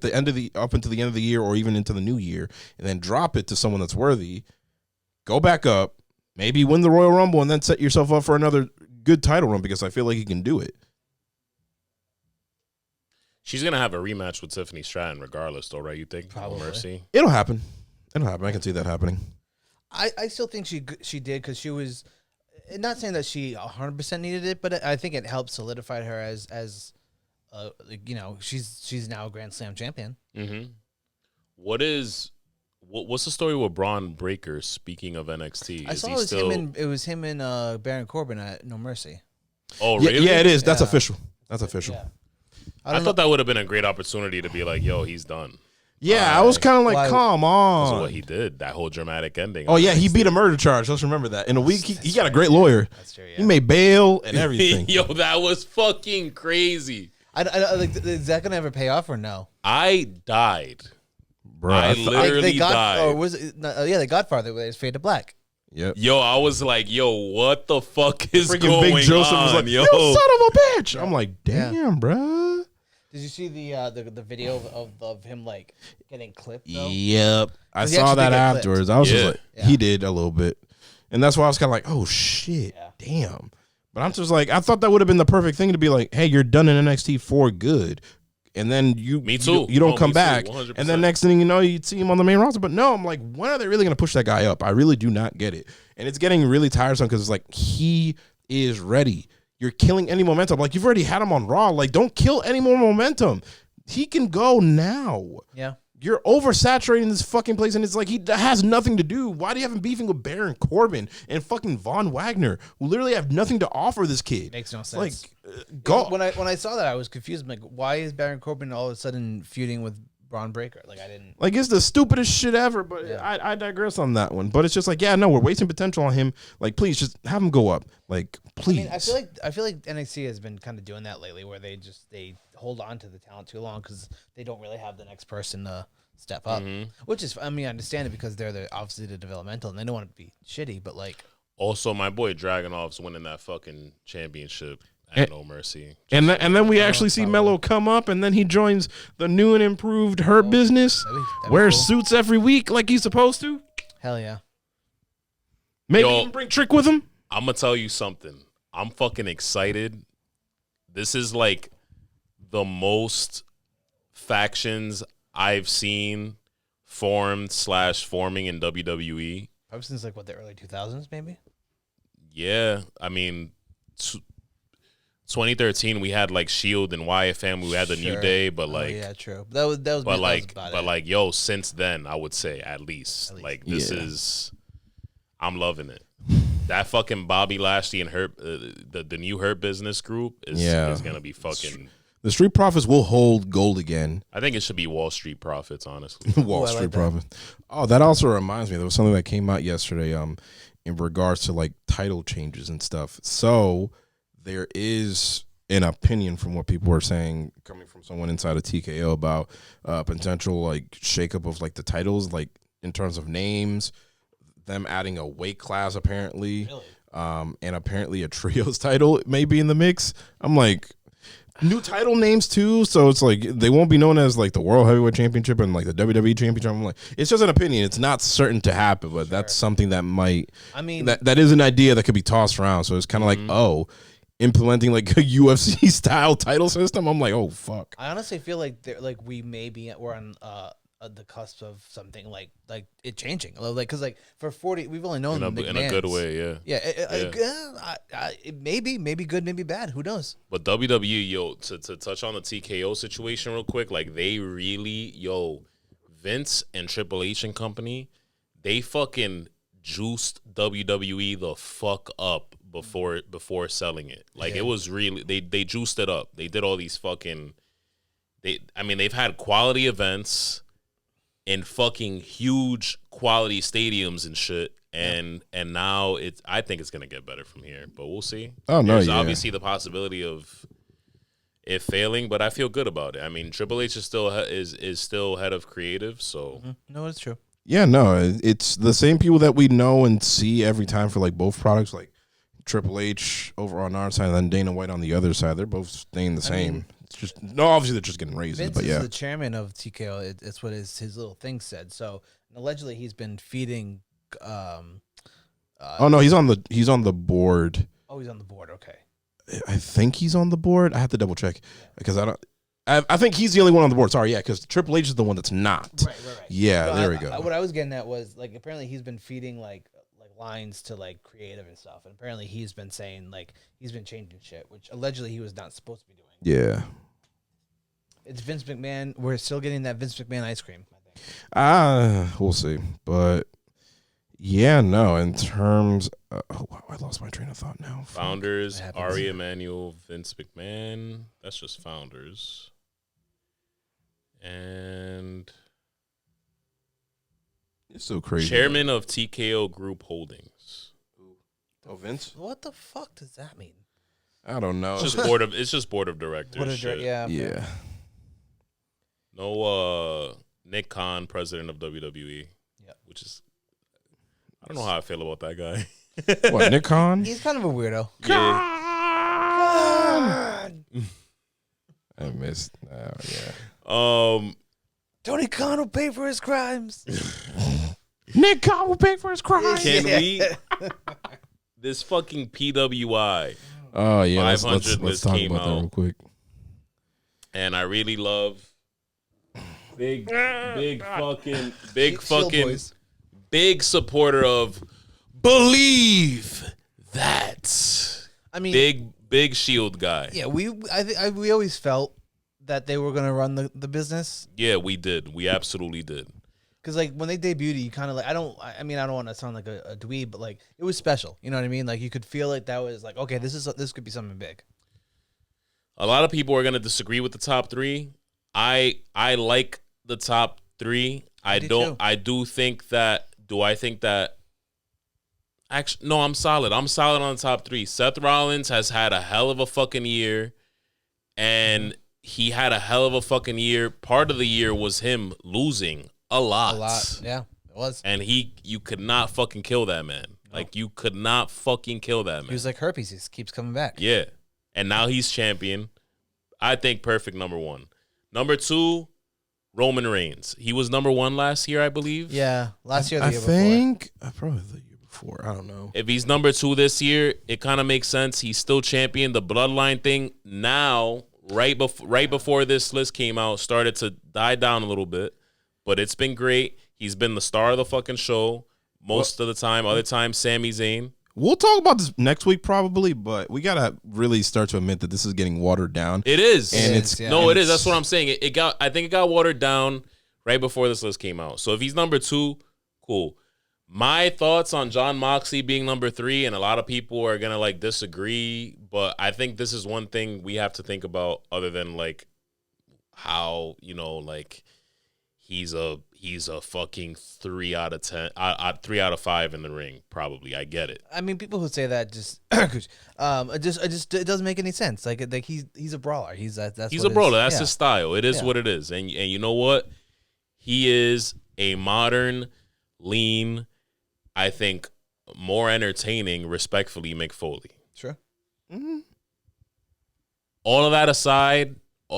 [SPEAKER 2] up until the end of the year or even into the new year, and then drop it to someone that's worthy. Go back up, maybe win the Royal Rumble, and then set yourself up for another good title run because I feel like you can do it.
[SPEAKER 3] She's gonna have a rematch with Tiffany Stratton, regardless, though, right? You think?
[SPEAKER 1] Probably.
[SPEAKER 3] Mercy.
[SPEAKER 2] It'll happen. I can see that happening.
[SPEAKER 1] I still think she did because she was not saying that she 100% needed it, but I think it helped solidify her as she's now a Grand Slam champion.
[SPEAKER 3] Mm-hmm. What's the story with Braun Breaker? Speaking of NXT,
[SPEAKER 1] I saw it was him and Baron Corbin at No Mercy.
[SPEAKER 3] Oh, really?
[SPEAKER 2] Yeah, it is. That's official. That's official.
[SPEAKER 1] Yeah.
[SPEAKER 3] I thought that would have been a great opportunity to be like, yo, he's done.
[SPEAKER 2] Yeah, I was kind of like, come
[SPEAKER 3] That's
[SPEAKER 2] on.
[SPEAKER 3] what he did. That whole dramatic ending.
[SPEAKER 2] Oh, yeah, he beat a murder charge. Let's remember that. In a week, he got a great lawyer.
[SPEAKER 1] That's true, yeah.
[SPEAKER 2] He made bail and everything.
[SPEAKER 3] Yo, that was fucking crazy.
[SPEAKER 1] I like, is that going to ever pay off or no?
[SPEAKER 3] I died.
[SPEAKER 2] Bro,
[SPEAKER 3] I literally died.
[SPEAKER 1] Or was it? The Godfather was Fade to Black.
[SPEAKER 2] Yep.
[SPEAKER 3] Yo, I was like, yo, what the fuck is
[SPEAKER 2] Freaking
[SPEAKER 3] going
[SPEAKER 2] Big Joseph
[SPEAKER 3] on?
[SPEAKER 2] was like,
[SPEAKER 3] yo,
[SPEAKER 2] son of a bitch. I'm like, damn, bro.
[SPEAKER 1] Did you see the video of him like getting clipped? Though?
[SPEAKER 2] Yep. I
[SPEAKER 1] 'Cause he
[SPEAKER 2] saw
[SPEAKER 1] actually
[SPEAKER 2] that
[SPEAKER 1] did get
[SPEAKER 2] afterwards.
[SPEAKER 1] clipped.
[SPEAKER 2] I was
[SPEAKER 3] Yeah.
[SPEAKER 2] just like,
[SPEAKER 1] Yeah.
[SPEAKER 2] he did a little bit. And that's why I was kind of like, oh, shit.
[SPEAKER 1] Yeah.
[SPEAKER 2] Damn. But I'm just like, I thought that would have been the perfect thing to be like, hey, you're done in NXT for good. And then
[SPEAKER 3] Me too.
[SPEAKER 2] you don't
[SPEAKER 3] No,
[SPEAKER 2] come
[SPEAKER 3] me too,
[SPEAKER 2] back.
[SPEAKER 3] 100%.
[SPEAKER 2] And then next thing you know, you'd see him on the main roster. But no, I'm like, when are they really going to push that guy up? I really do not get it. And it's getting really tiresome because it's like, he is ready. You're killing any momentum. Like, you've already had him on Raw. Like, don't kill any more momentum. He can go now.
[SPEAKER 1] Yeah.
[SPEAKER 2] You're oversaturating this fucking place, and it's like he has nothing to do. Why do you have him beefing with Baron Corbin and fucking Von Wagner, who literally have nothing to offer this kid?
[SPEAKER 1] Makes no
[SPEAKER 2] Like,
[SPEAKER 1] sense.
[SPEAKER 2] go.
[SPEAKER 1] When I saw that, I was confused. I'm like, why is Baron Corbin all of a sudden feuding with Braun Breaker? Like, I didn't.
[SPEAKER 2] Like, it's the stupidest shit ever, but
[SPEAKER 1] Yeah.
[SPEAKER 2] I digress on that one. But it's just like, yeah, no, we're wasting potential on him. Like, please, just have him go up. Like, please.
[SPEAKER 1] I feel like NXT has been kind of doing that lately, where they hold on to the talent too long because they don't really have the next person to step up. Which is, I mean, I understand it because they're obviously the developmental and they don't want to be shitty, but like.
[SPEAKER 3] Also, my boy Dragunov's winning that fucking championship at No Mercy.
[SPEAKER 2] And then we actually see Mello come up, and then he joins the new and improved Hurt Business,
[SPEAKER 1] that'd be
[SPEAKER 2] wears
[SPEAKER 1] cool.
[SPEAKER 2] suits every week like he's supposed to.
[SPEAKER 1] Hell yeah.
[SPEAKER 2] Maybe
[SPEAKER 3] Yo.
[SPEAKER 2] even bring Trick with him.
[SPEAKER 3] I'm gonna tell you something. I'm fucking excited. This is like the most factions I've seen forming in WWE.
[SPEAKER 1] Probably since like the early 2000s, maybe.
[SPEAKER 3] Yeah, I mean, 2013 we had like Shield and Wyatt family. We had the New
[SPEAKER 1] Sure.
[SPEAKER 3] Day, but like,
[SPEAKER 1] yeah, true. That was
[SPEAKER 3] but like,
[SPEAKER 1] about
[SPEAKER 3] but
[SPEAKER 1] it.
[SPEAKER 3] like, yo, since then I would say at least. Like this
[SPEAKER 2] Yeah.
[SPEAKER 3] is, I'm loving it. That fucking Bobby Lashley and her, the new Hurt Business group is gonna be fucking.
[SPEAKER 2] The Street Profits will hold gold again.
[SPEAKER 3] I think it should be Wall Street Profits, honestly.
[SPEAKER 2] Wall
[SPEAKER 1] I
[SPEAKER 2] Street
[SPEAKER 1] like that.
[SPEAKER 2] Profits. Oh, that also reminds me. There was something that came out yesterday. in regards to like title changes and stuff. So there is an opinion from what people are saying coming from someone inside of TKO about potential like shakeup of like the titles, like in terms of names, them adding a weight class apparently,
[SPEAKER 1] Really?
[SPEAKER 2] and apparently a trios title may be in the mix. I'm like, new title names too, so it's like they won't be known as like the World Heavyweight Championship and like the WWE Championship. I'm like, it's just an opinion. It's not certain to happen, but that's something that might.
[SPEAKER 1] I mean,
[SPEAKER 2] that is an idea that could be tossed around. So it's kind of like, oh, implementing like a UFC style title system. I'm like, oh fuck.
[SPEAKER 1] I honestly feel like we're on the cusp of something like it changing, like because like for 40 we've only known
[SPEAKER 3] in a good way, yeah.
[SPEAKER 1] It maybe good, maybe bad, who knows.
[SPEAKER 3] But WWE, yo, to touch on the TKO situation real quick, like they really, Vince and Triple H and company, they fucking juiced WWE the fuck up before selling it. Like it was really they juiced it up. They did all these fucking they've had quality events in fucking huge quality stadiums and shit. And now I think it's gonna get better from here, but we'll see.
[SPEAKER 2] Oh no,
[SPEAKER 3] There's obviously the possibility of it failing, but I feel good about it. I mean, Triple H is still head of creative, so
[SPEAKER 1] No, it's true.
[SPEAKER 2] Yeah, no, it's the same people that we know and see every time for like both products, like Triple H over on our side and then Dana White on the other side. They're both staying the same.
[SPEAKER 1] mean,
[SPEAKER 2] it's just obviously they're just getting raises,
[SPEAKER 1] Vince
[SPEAKER 2] but yeah.
[SPEAKER 1] is the chairman of TKO. It's what his little thing said. So allegedly he's been feeding.
[SPEAKER 2] Oh no, he's on the board.
[SPEAKER 1] Oh, he's on the board. Okay.
[SPEAKER 2] I think he's on the board. I have to double check because I think he's the only one on the board. Sorry, yeah, because Triple H is the one that's not.
[SPEAKER 1] Right.
[SPEAKER 2] Yeah,
[SPEAKER 1] So
[SPEAKER 2] there we go.
[SPEAKER 1] What I was getting at was like apparently he's been feeding like lines to like creative and stuff, and apparently he's been saying like he's been changing shit, which allegedly he was not supposed to be doing.
[SPEAKER 2] Yeah.
[SPEAKER 1] It's Vince McMahon. We're still getting that Vince McMahon ice cream, I think.
[SPEAKER 2] We'll see, but yeah, no. In terms, I lost my train of thought now.
[SPEAKER 3] Founders, Ari Emanuel, Vince McMahon. That's just founders. And
[SPEAKER 2] it's so crazy.
[SPEAKER 3] Chairman of TKO Group Holdings.
[SPEAKER 2] Oh, Vince.
[SPEAKER 1] What the fuck does that mean?
[SPEAKER 2] I don't know.
[SPEAKER 3] It's just board of directors.
[SPEAKER 2] Yeah.
[SPEAKER 3] No, Nick Khan, president of WWE.
[SPEAKER 1] Yeah.
[SPEAKER 3] Which is, I don't know how I feel about that guy.
[SPEAKER 2] What, Nick Khan?
[SPEAKER 1] He's kind of a weirdo.
[SPEAKER 3] Yeah.
[SPEAKER 2] I missed. Yeah.
[SPEAKER 1] Tony Khan will pay for his crimes.
[SPEAKER 2] Nick Khan will pay for his crimes.
[SPEAKER 3] Can we? This fucking PWI.
[SPEAKER 2] Oh yeah,
[SPEAKER 3] 500
[SPEAKER 2] let's talk
[SPEAKER 3] came
[SPEAKER 2] about that
[SPEAKER 3] out.
[SPEAKER 2] real quick.
[SPEAKER 3] And I really love big supporter of Believe That.
[SPEAKER 1] I mean,
[SPEAKER 3] big Shield guy.
[SPEAKER 1] yeah, we always felt that they were gonna run the business.
[SPEAKER 3] Yeah, we did. We absolutely did.
[SPEAKER 1] Because like when they debuted, you kind of like I don't want to sound like a dweeb, but like it was special. You know what I mean? Like you could feel like that was like okay, this could be something big.
[SPEAKER 3] A lot of people are gonna disagree with the top three. I like the top three. I do think that. Do I think that? Actually, no. I'm solid. I'm solid on the top three. Seth Rollins has had a hell of a fucking year, and he had a hell of a fucking year. Part of the year was him losing a lot.
[SPEAKER 1] Yeah, it was.
[SPEAKER 3] And you could not fucking kill that man.
[SPEAKER 1] No.
[SPEAKER 3] Like you could not fucking kill that man.
[SPEAKER 1] He was like herpes. He just keeps coming back.
[SPEAKER 3] Yeah. And now he's champion. I think perfect number one. Number two, Roman Reigns. He was number one last year, I believe.
[SPEAKER 1] Yeah, last year.
[SPEAKER 2] I think probably the year before. I don't know.
[SPEAKER 3] If he's number two this year, it kind of makes sense. He's still champion. The bloodline thing now, right before this list came out, started to die down a little bit. But it's been great. He's been the star of the fucking show most of the time. Other times, Sami Zayn.
[SPEAKER 2] We'll talk about this next week probably, but we gotta really start to admit that this is getting watered down.
[SPEAKER 3] It is,
[SPEAKER 2] and
[SPEAKER 1] it
[SPEAKER 2] it's
[SPEAKER 1] is, yeah.
[SPEAKER 3] no, it is. That's what I'm saying. I think it got watered down right before this list came out. So if he's number two, cool. My thoughts on Jon Moxley being number three, and a lot of people are gonna like disagree, but I think this is one thing we have to think about, other than like how like he's a fucking 3 out of 10, 3 out of 5 in the ring. Probably, I get it.
[SPEAKER 1] I mean, people who say that just, it doesn't make any sense. Like he's a brawler. He's a
[SPEAKER 3] brawler. That's his style. It is what it is. And you know what? He is a modern, lean, I think, more entertaining, respectfully, Mick Foley.
[SPEAKER 1] Sure.
[SPEAKER 2] Mm-hmm.
[SPEAKER 3] All of that aside,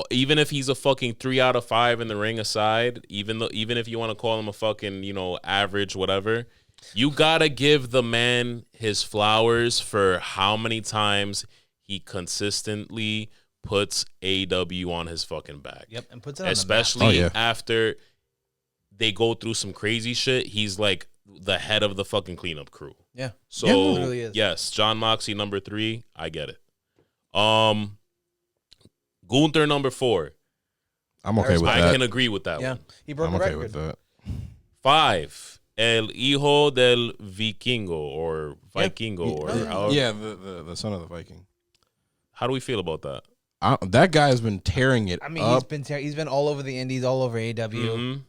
[SPEAKER 3] even if he's a fucking 3 out of 5 in the ring aside, even if you want to call him a fucking, average, whatever, you gotta give the man his flowers for how many times he consistently puts AEW on his fucking back.
[SPEAKER 1] Yep, and puts it on
[SPEAKER 3] especially
[SPEAKER 1] the map.
[SPEAKER 3] after they go through some crazy shit. He's like the head of the fucking cleanup crew.
[SPEAKER 1] Yeah.
[SPEAKER 3] So
[SPEAKER 1] yeah, it really is.
[SPEAKER 3] yes, John Moxley number 3. I get it. Gunther number 4.
[SPEAKER 2] I'm okay with that.
[SPEAKER 3] I can agree with that one.
[SPEAKER 1] He broke
[SPEAKER 2] I'm
[SPEAKER 1] the
[SPEAKER 2] okay
[SPEAKER 1] record.
[SPEAKER 2] with that.
[SPEAKER 3] 5. El Hijo del Vikingo or Vikingo or however.
[SPEAKER 2] Yeah, the son of the Viking.
[SPEAKER 3] How do we feel about that?
[SPEAKER 2] That guy has been tearing it.
[SPEAKER 1] I mean,
[SPEAKER 2] up.
[SPEAKER 1] he's been all over the Indies, all over AEW.
[SPEAKER 3] Mm-hmm.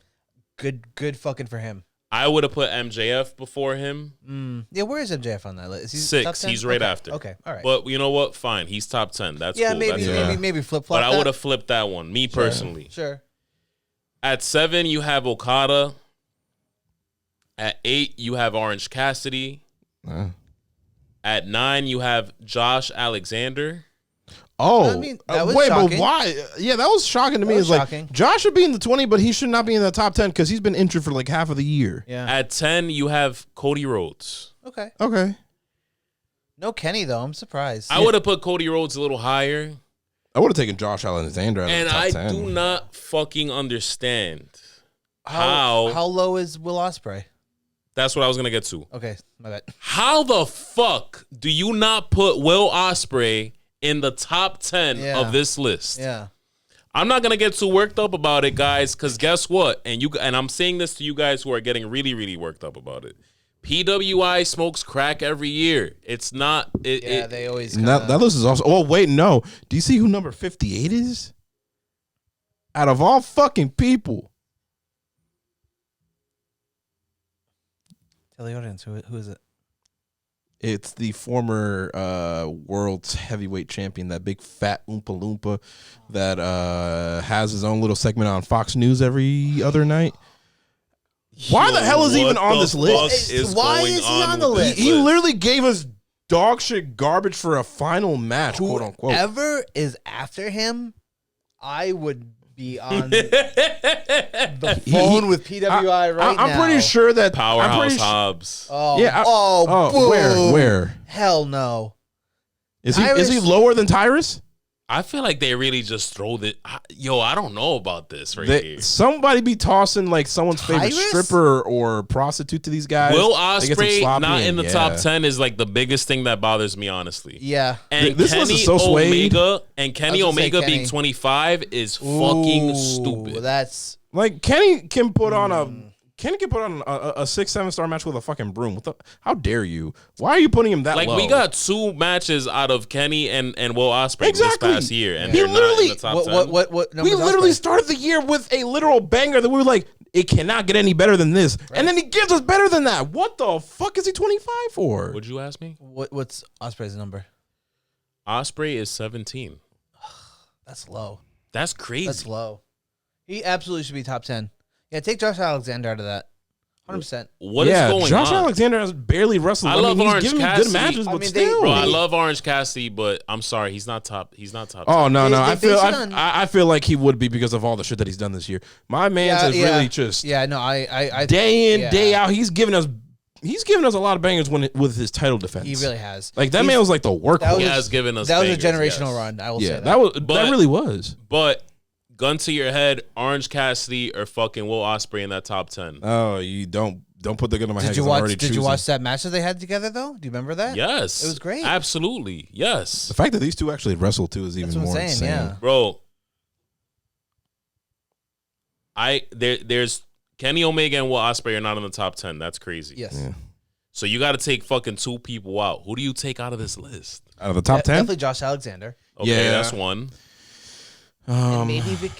[SPEAKER 1] Good fucking for him.
[SPEAKER 3] I would have put MJF before him.
[SPEAKER 1] Yeah, where is MJF on that list? Is he
[SPEAKER 3] 6.
[SPEAKER 1] top 10?
[SPEAKER 3] He's right
[SPEAKER 1] Okay.
[SPEAKER 3] after.
[SPEAKER 1] Okay, all right.
[SPEAKER 3] But you know what? Fine. He's top 10. That's
[SPEAKER 1] yeah,
[SPEAKER 3] cool.
[SPEAKER 1] maybe flip flop.
[SPEAKER 3] But I would have flipped that one, me personally.
[SPEAKER 1] Sure.
[SPEAKER 3] At 7, you have Okada. At 8, you have Orange Cassidy. At 9, you have Josh Alexander.
[SPEAKER 2] Oh,
[SPEAKER 1] I mean, that was
[SPEAKER 2] wait,
[SPEAKER 1] shocking.
[SPEAKER 2] but why? Yeah, that was shocking to me.
[SPEAKER 1] was
[SPEAKER 2] It's
[SPEAKER 1] shocking.
[SPEAKER 2] like Josh should be in the 20, but he should not be in the top 10 because he's been injured for like half of the year.
[SPEAKER 1] Yeah.
[SPEAKER 3] At 10, you have Cody Rhodes.
[SPEAKER 1] Okay.
[SPEAKER 2] Okay.
[SPEAKER 1] No Kenny though. I'm surprised.
[SPEAKER 3] I would have put Cody Rhodes a little higher.
[SPEAKER 2] I would have taken Josh Alexander out of
[SPEAKER 3] And
[SPEAKER 2] the top
[SPEAKER 3] I
[SPEAKER 2] 10.
[SPEAKER 3] do not fucking understand
[SPEAKER 1] how low is Will Ospreay?
[SPEAKER 3] That's what I was going to get to.
[SPEAKER 1] Okay, my bad.
[SPEAKER 3] How the fuck do you not put Will Ospreay in the top 10
[SPEAKER 1] Yeah.
[SPEAKER 3] of this list?
[SPEAKER 1] Yeah.
[SPEAKER 3] I'm not gonna get too worked up about it, guys, because guess what? And I'm saying this to you guys who are getting really, really worked up about it. PWI smokes crack every year. It's not.
[SPEAKER 1] They always.
[SPEAKER 2] That list is also. Oh wait, no. Do you see who number 58 is? Out of all fucking people,
[SPEAKER 1] Tell the audience who is it?
[SPEAKER 2] it's the former world's heavyweight champion, that big fat Oompa Loompa that has his own little segment on Fox News every other night. Why the hell is he even on this list?
[SPEAKER 1] Why is he on the list?
[SPEAKER 2] He literally gave us dog shit garbage for a final match, quote unquote.
[SPEAKER 1] Whoever is after him, I would be on the phone with PWI right now.
[SPEAKER 2] I'm pretty sure that
[SPEAKER 3] Powerhouse Hobbs.
[SPEAKER 1] Oh,
[SPEAKER 2] Yeah.
[SPEAKER 1] boo.
[SPEAKER 2] Where
[SPEAKER 1] Hell no.
[SPEAKER 2] is he? Is he
[SPEAKER 1] Tyrus-
[SPEAKER 2] lower than Tyrus?
[SPEAKER 3] I feel like they really just throw the. Yo, I don't know about this here.
[SPEAKER 2] Somebody be tossing like someone's favorite
[SPEAKER 1] Tyrus?
[SPEAKER 2] stripper or prostitute to these guys.
[SPEAKER 3] Will
[SPEAKER 2] They get some
[SPEAKER 3] Ospreay
[SPEAKER 2] sloppy
[SPEAKER 3] not in
[SPEAKER 2] and-
[SPEAKER 3] the
[SPEAKER 2] yeah.
[SPEAKER 3] top 10 is like the biggest thing that bothers me, honestly.
[SPEAKER 1] Yeah.
[SPEAKER 3] And
[SPEAKER 2] This list
[SPEAKER 3] Kenny
[SPEAKER 2] is so swayed.
[SPEAKER 3] Omega and Kenny
[SPEAKER 1] I was gonna say
[SPEAKER 3] Omega being
[SPEAKER 1] Kenny.
[SPEAKER 3] 25 is fucking
[SPEAKER 1] Ooh,
[SPEAKER 3] stupid.
[SPEAKER 1] That's
[SPEAKER 2] Like Kenny can put on a 6-7 star match with a fucking broom. How dare you? Why are you putting him that
[SPEAKER 3] Like
[SPEAKER 2] low?
[SPEAKER 3] we got 2 matches out of Kenny and Will Ospreay
[SPEAKER 2] Exactly.
[SPEAKER 3] this past year, and
[SPEAKER 2] He
[SPEAKER 3] they're not
[SPEAKER 2] literally-
[SPEAKER 3] in the top 10.
[SPEAKER 1] what
[SPEAKER 2] we
[SPEAKER 1] numbers
[SPEAKER 2] literally
[SPEAKER 1] Ospreay?
[SPEAKER 2] started the year with a literal banger that we were like, it cannot get any better than this. And then he gives us better than that. What the fuck is he 25 for?
[SPEAKER 3] Would you ask me?
[SPEAKER 1] What's Ospreay's number?
[SPEAKER 3] Ospreay is 17.
[SPEAKER 1] That's low.
[SPEAKER 3] That's crazy.
[SPEAKER 1] That's low. He absolutely should be top 10. Yeah, take Josh Alexander out of that. 100%.
[SPEAKER 3] What is going
[SPEAKER 2] Josh
[SPEAKER 3] on?
[SPEAKER 2] Alexander has barely wrestled.
[SPEAKER 3] I love
[SPEAKER 2] he's
[SPEAKER 3] Orange
[SPEAKER 2] giving me
[SPEAKER 3] Cassidy.
[SPEAKER 2] good matches,
[SPEAKER 1] I
[SPEAKER 2] but
[SPEAKER 1] mean,
[SPEAKER 2] still.
[SPEAKER 3] Bro, I love Orange Cassidy, but I'm sorry, he's not top. He's not top.
[SPEAKER 2] Oh no,
[SPEAKER 1] They-
[SPEAKER 2] no!
[SPEAKER 1] they base it on-
[SPEAKER 2] I feel like he would be because of all the shit that he's done this year. My man's has really just
[SPEAKER 1] Yeah, no, I
[SPEAKER 2] day in,
[SPEAKER 1] yeah.
[SPEAKER 2] day out. He's given us a lot of bangers with his title defense.
[SPEAKER 1] He really has.
[SPEAKER 2] Like that man was like the workhorse.
[SPEAKER 3] He has given us.
[SPEAKER 1] That was a
[SPEAKER 3] bangers,
[SPEAKER 1] generational
[SPEAKER 3] yes.
[SPEAKER 1] run. I will say
[SPEAKER 2] Yeah,
[SPEAKER 1] that.
[SPEAKER 2] that really was.
[SPEAKER 3] But gun to your head, Orange Cassidy or fucking Will Ospreay in that top 10.
[SPEAKER 2] Oh, you don't put the gun in my head.
[SPEAKER 1] Did you
[SPEAKER 2] 'cause I'm
[SPEAKER 1] watch?
[SPEAKER 2] already
[SPEAKER 1] Did you
[SPEAKER 2] choosing.
[SPEAKER 1] watch that match that they had together though? Do you remember that?
[SPEAKER 3] Yes,
[SPEAKER 1] It was great.
[SPEAKER 3] Absolutely, yes,
[SPEAKER 2] The fact that these two actually wrestled too is even
[SPEAKER 1] That's what
[SPEAKER 2] more
[SPEAKER 1] I'm saying.
[SPEAKER 2] insane.
[SPEAKER 1] Yeah.
[SPEAKER 3] bro. There's Kenny Omega and Will Ospreay are not in the top 10. That's crazy.
[SPEAKER 1] Yes.
[SPEAKER 2] Yeah.
[SPEAKER 3] So you got to take fucking 2 people out. Who do you take out of this list?
[SPEAKER 2] Out of the top 10,
[SPEAKER 1] Definitely Josh Alexander.
[SPEAKER 3] Okay,
[SPEAKER 2] Yeah.
[SPEAKER 3] that's one.
[SPEAKER 1] And maybe Vic.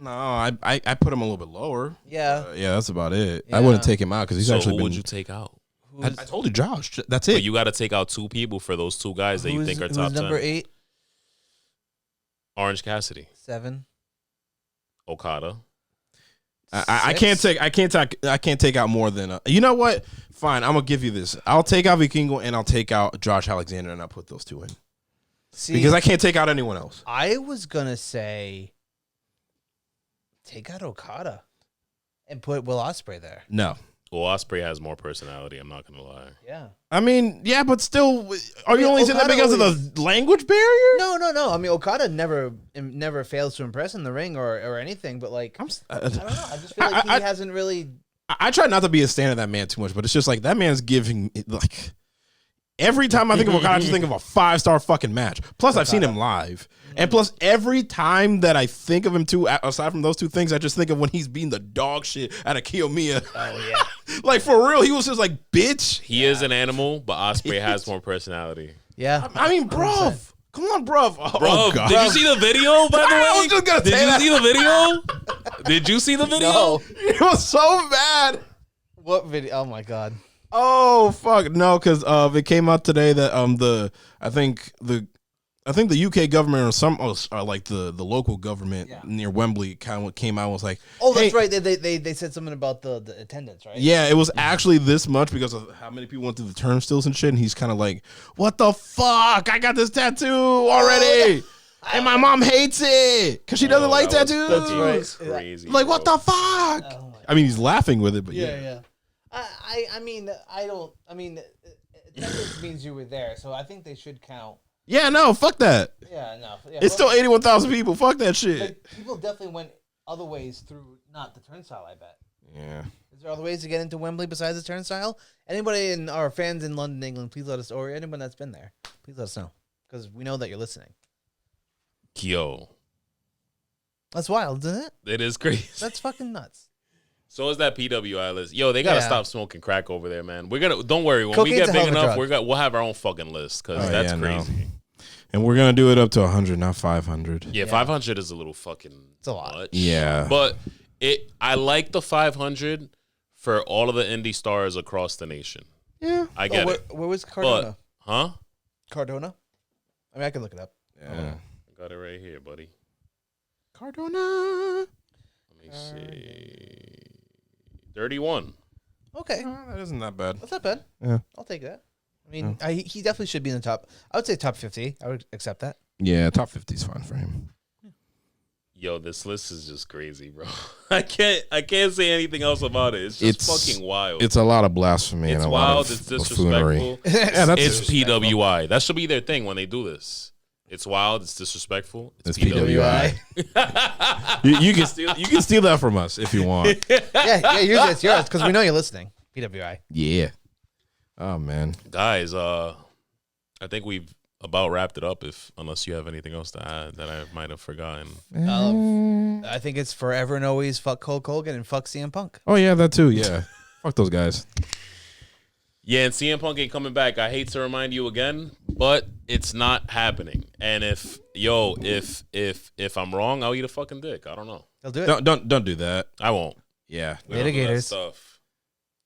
[SPEAKER 2] No, I put him a little bit lower.
[SPEAKER 1] Yeah.
[SPEAKER 2] Yeah, that's about it. I
[SPEAKER 1] Yeah.
[SPEAKER 2] wouldn't take him out because he's
[SPEAKER 3] So
[SPEAKER 2] actually
[SPEAKER 3] who
[SPEAKER 2] been.
[SPEAKER 3] would you take out?
[SPEAKER 2] I told you, Josh. That's it.
[SPEAKER 3] But you got to take out 2 people for those 2 guys that you think are top 10.
[SPEAKER 1] Number 8?
[SPEAKER 3] Orange Cassidy,
[SPEAKER 1] 7.
[SPEAKER 3] Okada.
[SPEAKER 2] I can't take out more than. You know what? Fine, I'm gonna give you this. I'll take out Vikingo and I'll take out Josh Alexander and I'll put those 2 in.
[SPEAKER 1] See,
[SPEAKER 2] Because I can't take out anyone else.
[SPEAKER 1] I was gonna say take out Okada and put Will Ospreay there.
[SPEAKER 2] No.
[SPEAKER 3] Well, Ospreay has more personality. I'm not gonna lie.
[SPEAKER 1] Yeah.
[SPEAKER 2] I mean, yeah, but still, are you only saying that
[SPEAKER 1] Okada
[SPEAKER 2] because of the language barrier?
[SPEAKER 1] No. I mean, Okada never fails to impress in the ring or anything. But like, I don't know. I just feel like he hasn't really.
[SPEAKER 2] I try not to be a fan of that man too much, but it's just like that man's giving like every time I think of Okada, I just think of a 5-star fucking match. Plus, I've seen him live, and plus every time that I think of him too, aside from those 2 things, I just think of when he's beating the dog shit out of Kiyomiya.
[SPEAKER 1] Oh yeah.
[SPEAKER 2] Like for real, he was just like, bitch.
[SPEAKER 3] He is an animal, but Ospreay has more personality.
[SPEAKER 1] Yeah.
[SPEAKER 2] I mean, bruv. Come on, bruv. Oh, God.
[SPEAKER 3] Did you see the video, by the way?
[SPEAKER 2] I was just gonna
[SPEAKER 3] Did
[SPEAKER 2] say
[SPEAKER 3] you
[SPEAKER 2] that.
[SPEAKER 3] see the video? Did you see the video?
[SPEAKER 1] No.
[SPEAKER 2] It was so bad.
[SPEAKER 1] What video? Oh my god.
[SPEAKER 2] Oh fuck no! Because it came out today that I think the UK government or or like the local government near Wembley kind of came out and was like,
[SPEAKER 1] Oh, that's
[SPEAKER 2] hey,
[SPEAKER 1] right. They said something about the attendance, right?
[SPEAKER 2] yeah, it was actually this much because of how many people went through the turnstiles and shit. And he's kind of like, what the fuck? I got this tattoo already. And my mom hates it because she doesn't like tattoos.
[SPEAKER 1] That's right.
[SPEAKER 3] Crazy.
[SPEAKER 2] Like, what the fuck?
[SPEAKER 1] Oh
[SPEAKER 2] I mean, he's laughing with it, but
[SPEAKER 1] yeah. I mean, attendance means you were there, so I think they should count.
[SPEAKER 2] Yeah, no, fuck that.
[SPEAKER 1] Yeah, no. Yeah,
[SPEAKER 2] It's still 81,000 people. Fuck that shit.
[SPEAKER 1] Like, people definitely went other ways through, not the turnstile, I bet.
[SPEAKER 2] Yeah.
[SPEAKER 1] Is there other ways to get into Wembley besides the turnstile? Anybody in our fans in London, England, please let us, or anyone that's been there, please let us know. Because we know that you're listening.
[SPEAKER 3] Yo.
[SPEAKER 1] That's wild, isn't it?
[SPEAKER 3] It is crazy.
[SPEAKER 1] That's fucking nuts.
[SPEAKER 3] So is that PWI list. Yo, they gotta stop smoking crack over there, man. We're gonna don't worry, when we
[SPEAKER 1] Cocaine's
[SPEAKER 3] get
[SPEAKER 1] a
[SPEAKER 3] big
[SPEAKER 1] hell of a
[SPEAKER 3] enough,
[SPEAKER 1] drug.
[SPEAKER 3] we'll have our own fucking list because
[SPEAKER 2] Oh,
[SPEAKER 3] that's
[SPEAKER 2] yeah, no.
[SPEAKER 3] crazy.
[SPEAKER 2] And we're going to do it up to 100, not 500.
[SPEAKER 3] Yeah, 500 is a little fucking
[SPEAKER 1] It's a lot.
[SPEAKER 3] much.
[SPEAKER 2] Yeah.
[SPEAKER 3] But I like the 500 for all of the indie stars across the nation.
[SPEAKER 2] Yeah.
[SPEAKER 3] I get it.
[SPEAKER 1] Where was Cardona?
[SPEAKER 3] Huh?
[SPEAKER 1] Cardona? I mean, I can look it up.
[SPEAKER 2] Yeah.
[SPEAKER 3] I got it right here, buddy.
[SPEAKER 2] Cardona.
[SPEAKER 3] Let me see. 31.
[SPEAKER 1] Okay.
[SPEAKER 2] That isn't that bad.
[SPEAKER 1] That's not bad.
[SPEAKER 2] Yeah.
[SPEAKER 1] I'll take that. I mean, he definitely should be in the top. I would say top 50. I would accept that.
[SPEAKER 2] Yeah, top 50 is fine for him.
[SPEAKER 3] Yo, this list is just crazy, bro. I can't say anything else about it. It's just fucking wild.
[SPEAKER 2] It's a lot of blasphemy
[SPEAKER 3] It's
[SPEAKER 2] and a
[SPEAKER 3] wild.
[SPEAKER 2] lot of
[SPEAKER 3] It's disrespectful.
[SPEAKER 2] Yeah, that's
[SPEAKER 3] It's PWI. That should be their thing when they do this. It's wild. It's disrespectful.
[SPEAKER 2] It's PWI. you can steal that from us if you want.
[SPEAKER 1] yeah, use it. It's yours because we know you're listening. PWI.
[SPEAKER 2] Yeah. Oh man.
[SPEAKER 3] Guys, I think we've about wrapped it up. Unless you have anything else to add that I might have forgotten.
[SPEAKER 1] I think it's forever and always fuck Hulk Hogan and fuck CM Punk.
[SPEAKER 2] Oh yeah, that too. Yeah. Fuck those guys.
[SPEAKER 3] Yeah, and CM Punk ain't coming back. I hate to remind you again, but it's not happening. And if I'm wrong, I'll eat a fucking dick. I don't know.
[SPEAKER 1] He'll do it.
[SPEAKER 2] Don't do that.
[SPEAKER 3] I won't.
[SPEAKER 2] Yeah.
[SPEAKER 3] We don't do that
[SPEAKER 1] Litigators.
[SPEAKER 3] stuff.